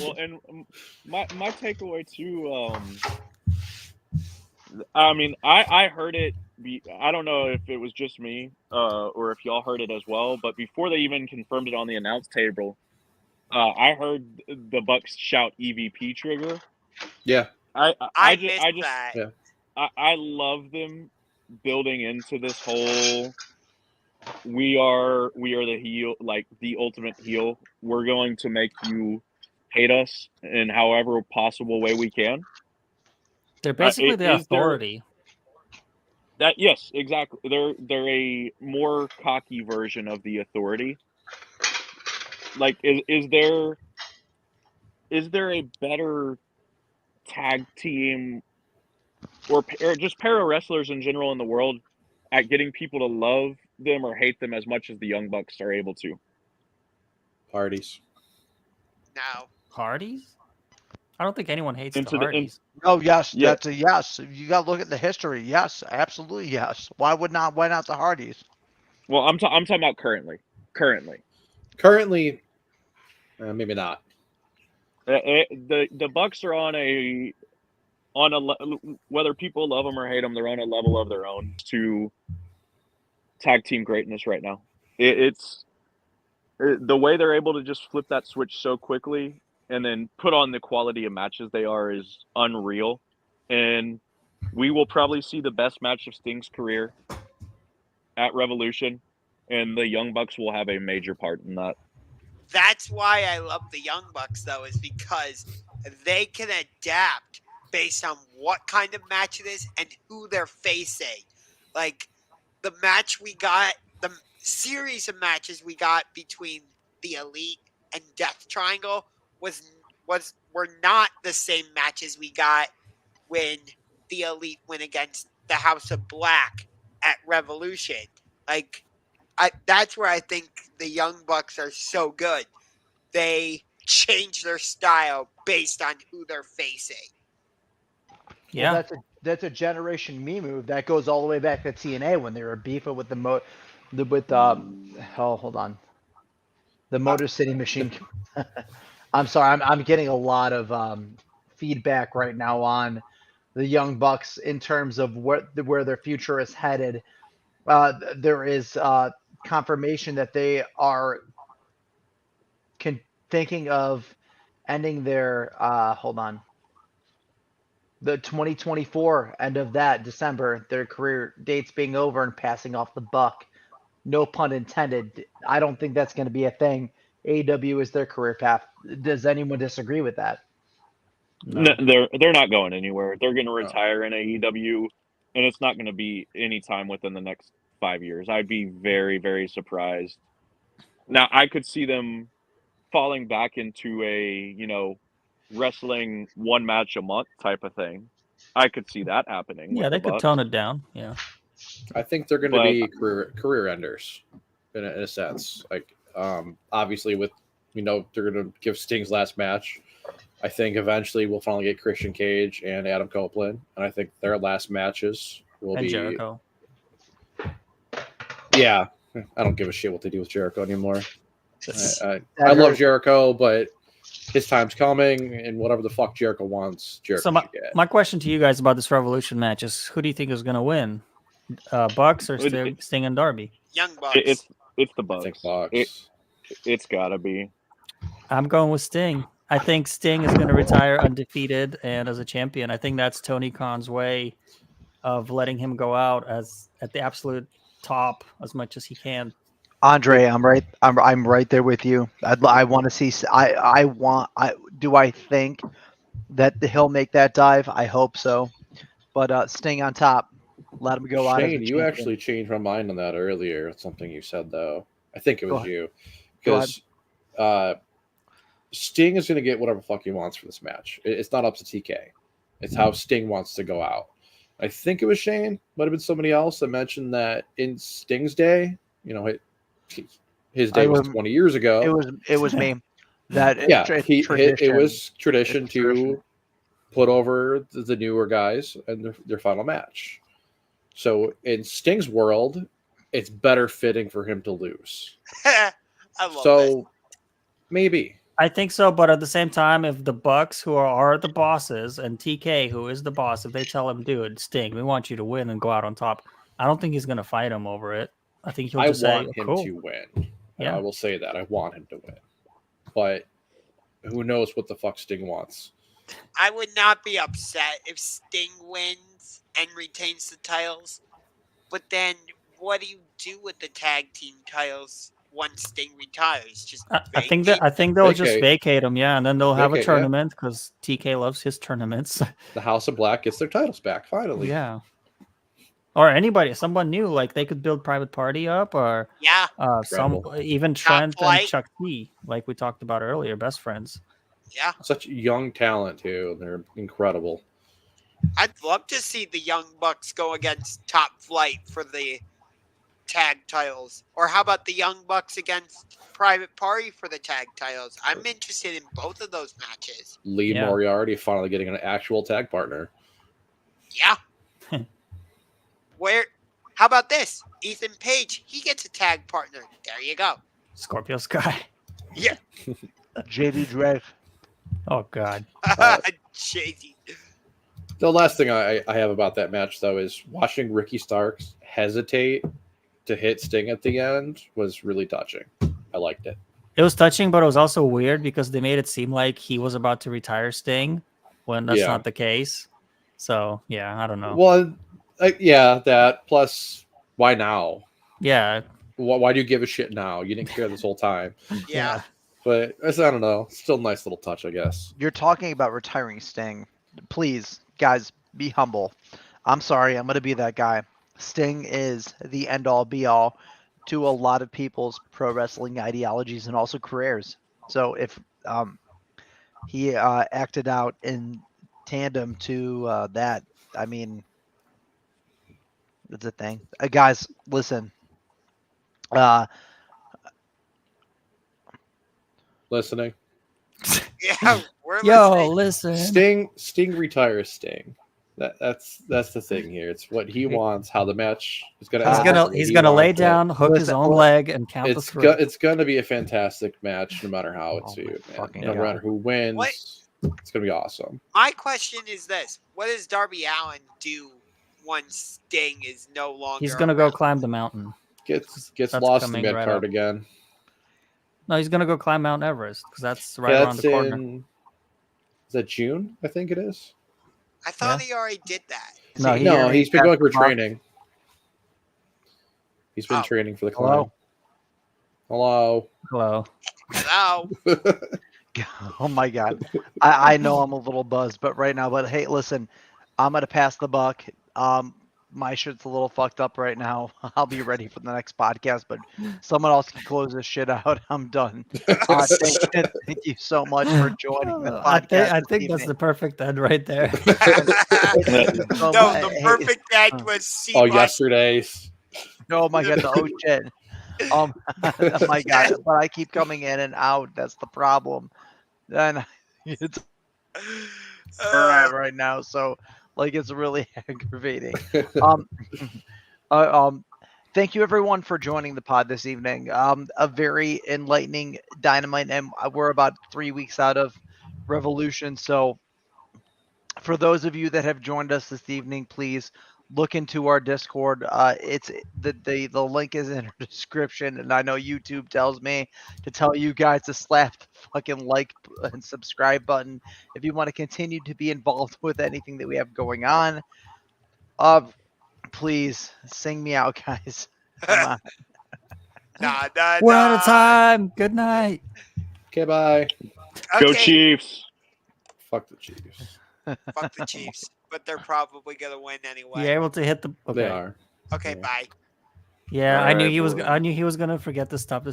Speaker 2: Well, and my takeaway too. I mean, I heard it. I don't know if it was just me or if y'all heard it as well. But before they even confirmed it on the announce table, I heard the Bucks shout EVP trigger.
Speaker 3: Yeah.
Speaker 4: I missed that.
Speaker 3: Yeah.
Speaker 2: I love them building into this whole. We are the heel, like the ultimate heel. We're going to make you hate us in however possible way we can.
Speaker 5: They're basically
Speaker 2: is
Speaker 5: the
Speaker 2: there-
Speaker 5: authority.
Speaker 2: That yes, exactly. They're a more cocky version of the authority. Like, is there a better tag team or just para wrestlers in general in the world at getting people to love them or hate them as much as the Young Bucks are able to?
Speaker 3: Parties.
Speaker 4: No.
Speaker 5: Hardys? I don't think anyone hates
Speaker 2: Into
Speaker 5: the
Speaker 2: the-
Speaker 5: Hardys.
Speaker 1: Oh yes,
Speaker 2: Yeah.
Speaker 1: that's a yes. You got to look at the history. Yes, absolutely yes. Why not the Hardys?
Speaker 2: Well, I'm talking about currently.
Speaker 3: Currently, maybe not.
Speaker 2: The Bucks are on a whether people love them or hate them, they're on a level of their own to tag team greatness right now. It's the way they're able to just flip that switch so quickly and then put on the quality of matches they are is unreal. And we will probably see the best match of Sting's career at Revolution, and the Young Bucks will have a major part in that.
Speaker 4: That's why I love the Young Bucks, though, is because they can adapt based on what kind of match it is and who they're facing. Like, the match we got, the series of matches we got between the Elite and Death Triangle were not the same matches we got when the Elite went against the House of Black at Revolution. Like, that's where I think the Young Bucks are so good. They change their style based on who they're facing.
Speaker 5: Yeah.
Speaker 1: Well, that's a generation me move that goes all the way back to TNA when they were beefing with the Motor City Machine. I'm sorry, I'm getting a lot of feedback right now on the Young Bucks in terms of where their future is headed. There is confirmation that they are thinking of ending their the 2024 end of that December, their career dates being over and passing off the buck. No pun intended. I don't think that's going to be a thing. AEW is their career path. Does anyone disagree with that?
Speaker 2: No, they're not going anywhere. They're going to retire in AEW, and it's not going to be any time within the next 5 years. I'd be very, very surprised. Now, I could see them falling back into a, wrestling one match a month type of thing. I could see that happening.
Speaker 5: Yeah,
Speaker 2: with
Speaker 5: they
Speaker 2: the
Speaker 5: could
Speaker 2: Bucks.
Speaker 5: tone it down. Yeah.
Speaker 3: I think they're going to
Speaker 2: But-
Speaker 3: be career enders in a sense. Like, obviously, we know they're going to give Sting's last match. I think eventually we'll finally get Christian Cage and Adam Copeland, and I think their last matches will
Speaker 5: And
Speaker 3: be
Speaker 5: Jericho.
Speaker 3: Yeah, I don't give a shit what they do with Jericho anymore. I
Speaker 1: That
Speaker 3: love
Speaker 1: hurt.
Speaker 3: Jericho, but his time's coming, and whatever the fuck Jericho wants, Jericho
Speaker 5: So
Speaker 3: should get.
Speaker 5: my question to you guys about this Revolution match is, who do you think is going to win? Bucks or Sting and Darby?
Speaker 4: Young Bucks.
Speaker 2: It's the
Speaker 3: I
Speaker 2: Bucks.
Speaker 3: think Bucks.
Speaker 2: It's gotta be.
Speaker 5: I'm going with Sting. I think Sting is going to retire undefeated and as a champion. I think that's Tony Khan's way of letting him go out as at the absolute top as much as he can.
Speaker 1: Andre, I'm right. I'm right there with you. I want to see. Do I think that he'll make that dive? I hope so. But Sting on top. Let him go out as
Speaker 3: Shane,
Speaker 1: the
Speaker 3: you
Speaker 1: champion.
Speaker 3: actually changed my mind on that earlier. Something you said though. I think it
Speaker 1: Go
Speaker 3: was
Speaker 1: ahead.
Speaker 3: you,
Speaker 1: Go ahead.
Speaker 3: because Sting is going to get whatever the fuck he wants for this match. It's not up to TK. It's how Sting wants to go out. I think it was Shane, might have been somebody else that mentioned that in Sting's day, his day was 20 years ago.
Speaker 1: It was me. That it's,
Speaker 3: Yeah,
Speaker 1: it's
Speaker 3: it
Speaker 1: tradition.
Speaker 3: was tradition
Speaker 1: It's
Speaker 3: to
Speaker 1: tradition.
Speaker 3: put over the newer guys and their final match. So in Sting's world, it's better fitting for him to lose.
Speaker 4: I love this.
Speaker 3: So maybe.
Speaker 5: I think so, but at the same time, if the Bucks, who are the bosses, and TK, who is the boss, if they tell him, dude, Sting, we want you to win and go out on top, I don't think he's going to fight him over it. I think he'll
Speaker 3: I
Speaker 5: just say,
Speaker 3: want him
Speaker 5: cool.
Speaker 3: to win.
Speaker 5: Yeah.
Speaker 3: I will say that. I want him to win. But who knows what the fuck Sting wants.
Speaker 4: I would not be upset if Sting wins and retains the titles. But then what do you do with the tag team titles once Sting retires? Just
Speaker 5: I think
Speaker 4: vacate?
Speaker 5: they'll just
Speaker 3: Vacate.
Speaker 5: vacate them, yeah, and then they'll have a
Speaker 3: Vacate, yeah.
Speaker 5: tournament because TK loves his tournaments.
Speaker 3: The House of Black gets their titles back, finally.
Speaker 5: Yeah. Or anybody, someone new, like they could build Private Party up, or
Speaker 4: Yeah.
Speaker 5: even
Speaker 4: Top
Speaker 5: Trent and
Speaker 4: Flight.
Speaker 5: Chuck T, like we talked about earlier, best friends.
Speaker 4: Yeah.
Speaker 3: Such young talent, too. They're incredible.
Speaker 4: I'd love to see the Young Bucks go against Top Flight for the tag titles. Or how about the Young Bucks against Private Party for the tag titles? I'm interested in both of those matches.
Speaker 3: Lee
Speaker 5: Yeah.
Speaker 3: Moriarty finally getting an actual tag partner.
Speaker 4: Yeah. How about this? Ethan Page, he gets a tag partner. There you go.
Speaker 5: Scorpio Sky.
Speaker 4: Yeah.
Speaker 1: JD Drake.
Speaker 5: Oh God.
Speaker 4: Jay-Z.
Speaker 3: The last thing I have about that match, though, is watching Ricky Starks hesitate to hit Sting at the end was really touching. I liked it.
Speaker 5: It was touching, but it was also weird because they made it seem like he was about to retire Sting when that's not the case. So, yeah, I don't know.
Speaker 3: Well, yeah, that. Plus, why now?
Speaker 5: Yeah.
Speaker 3: Why do you give a shit now? You didn't care this whole time.
Speaker 4: Yeah.
Speaker 3: But I don't know. Still a nice little touch, I guess.
Speaker 1: You're talking about retiring Sting. Please, guys, be humble. I'm sorry. I'm going to be that guy. Sting is the end-all, be-all to a lot of people's pro wrestling ideologies and also careers. So if he acted out in tandem to that, I mean, it's a thing. Guys, listen.
Speaker 3: Listening.
Speaker 4: Yeah. We're
Speaker 5: Yo,
Speaker 4: listening.
Speaker 5: listen.
Speaker 3: Sting retires Sting. That's the thing here. It's what he wants. How the match is going to.
Speaker 5: He's gonna lay down, hook his own leg, and count the three.
Speaker 3: It's going to be a fantastic match, no matter how it's viewed. No matter who wins, it's going to be awesome.
Speaker 4: My question is this: what does Darby Allin do once Sting is no longer?
Speaker 5: He's gonna go climb the mountain.
Speaker 3: Gets
Speaker 5: That's
Speaker 3: lost in the mid
Speaker 5: right
Speaker 3: card
Speaker 5: up.
Speaker 3: again.
Speaker 5: No, he's gonna go climb Mount Everest because that's right around the corner.
Speaker 3: Is that June? I think it is.
Speaker 4: I thought he already did that.
Speaker 5: No,
Speaker 3: he's been going for training. He's been
Speaker 4: Oh.
Speaker 3: training for the climb. Hello.
Speaker 5: Hello.
Speaker 1: Oh my God. I know I'm a little buzzed, but right now, hey, listen, I'm going to pass the buck. My shit's a little fucked up right now. I'll be ready for the next podcast, but someone else can close this shit out. I'm done. Thank you so much for joining the podcast.
Speaker 5: I think that's the perfect end right there.
Speaker 4: No, the perfect end was
Speaker 3: yesterday's.
Speaker 1: Oh my God, oh shit. Oh my God, but I keep coming in and out. That's the problem. Then it's right now, so like it's really aggravating. Thank you everyone for joining the pod this evening. A very enlightening Dynamite, and we're about 3 weeks out of Revolution. So for those of you that have joined us this evening, please look into our Discord. It's the link is in the description, and I know YouTube tells me to tell you guys to slap the fucking like and subscribe button if you want to continue to be involved with anything that we have going on. Please sing me out, guys. Come on.
Speaker 4: Nah.
Speaker 5: We're out of time. Good night.
Speaker 3: Okay, bye.
Speaker 2: Go
Speaker 4: Okay,
Speaker 2: Chiefs.
Speaker 3: Fuck the Chiefs.
Speaker 4: fuck the Chiefs, but they're probably gonna win
Speaker 5: You
Speaker 4: anyway.
Speaker 5: able to hit the? Okay.
Speaker 3: They are.
Speaker 4: Okay,
Speaker 3: Yeah.
Speaker 4: bye.
Speaker 5: Yeah,
Speaker 2: All
Speaker 5: I knew
Speaker 2: right,
Speaker 5: he was.
Speaker 2: boys.
Speaker 5: I knew he was gonna forget to stop the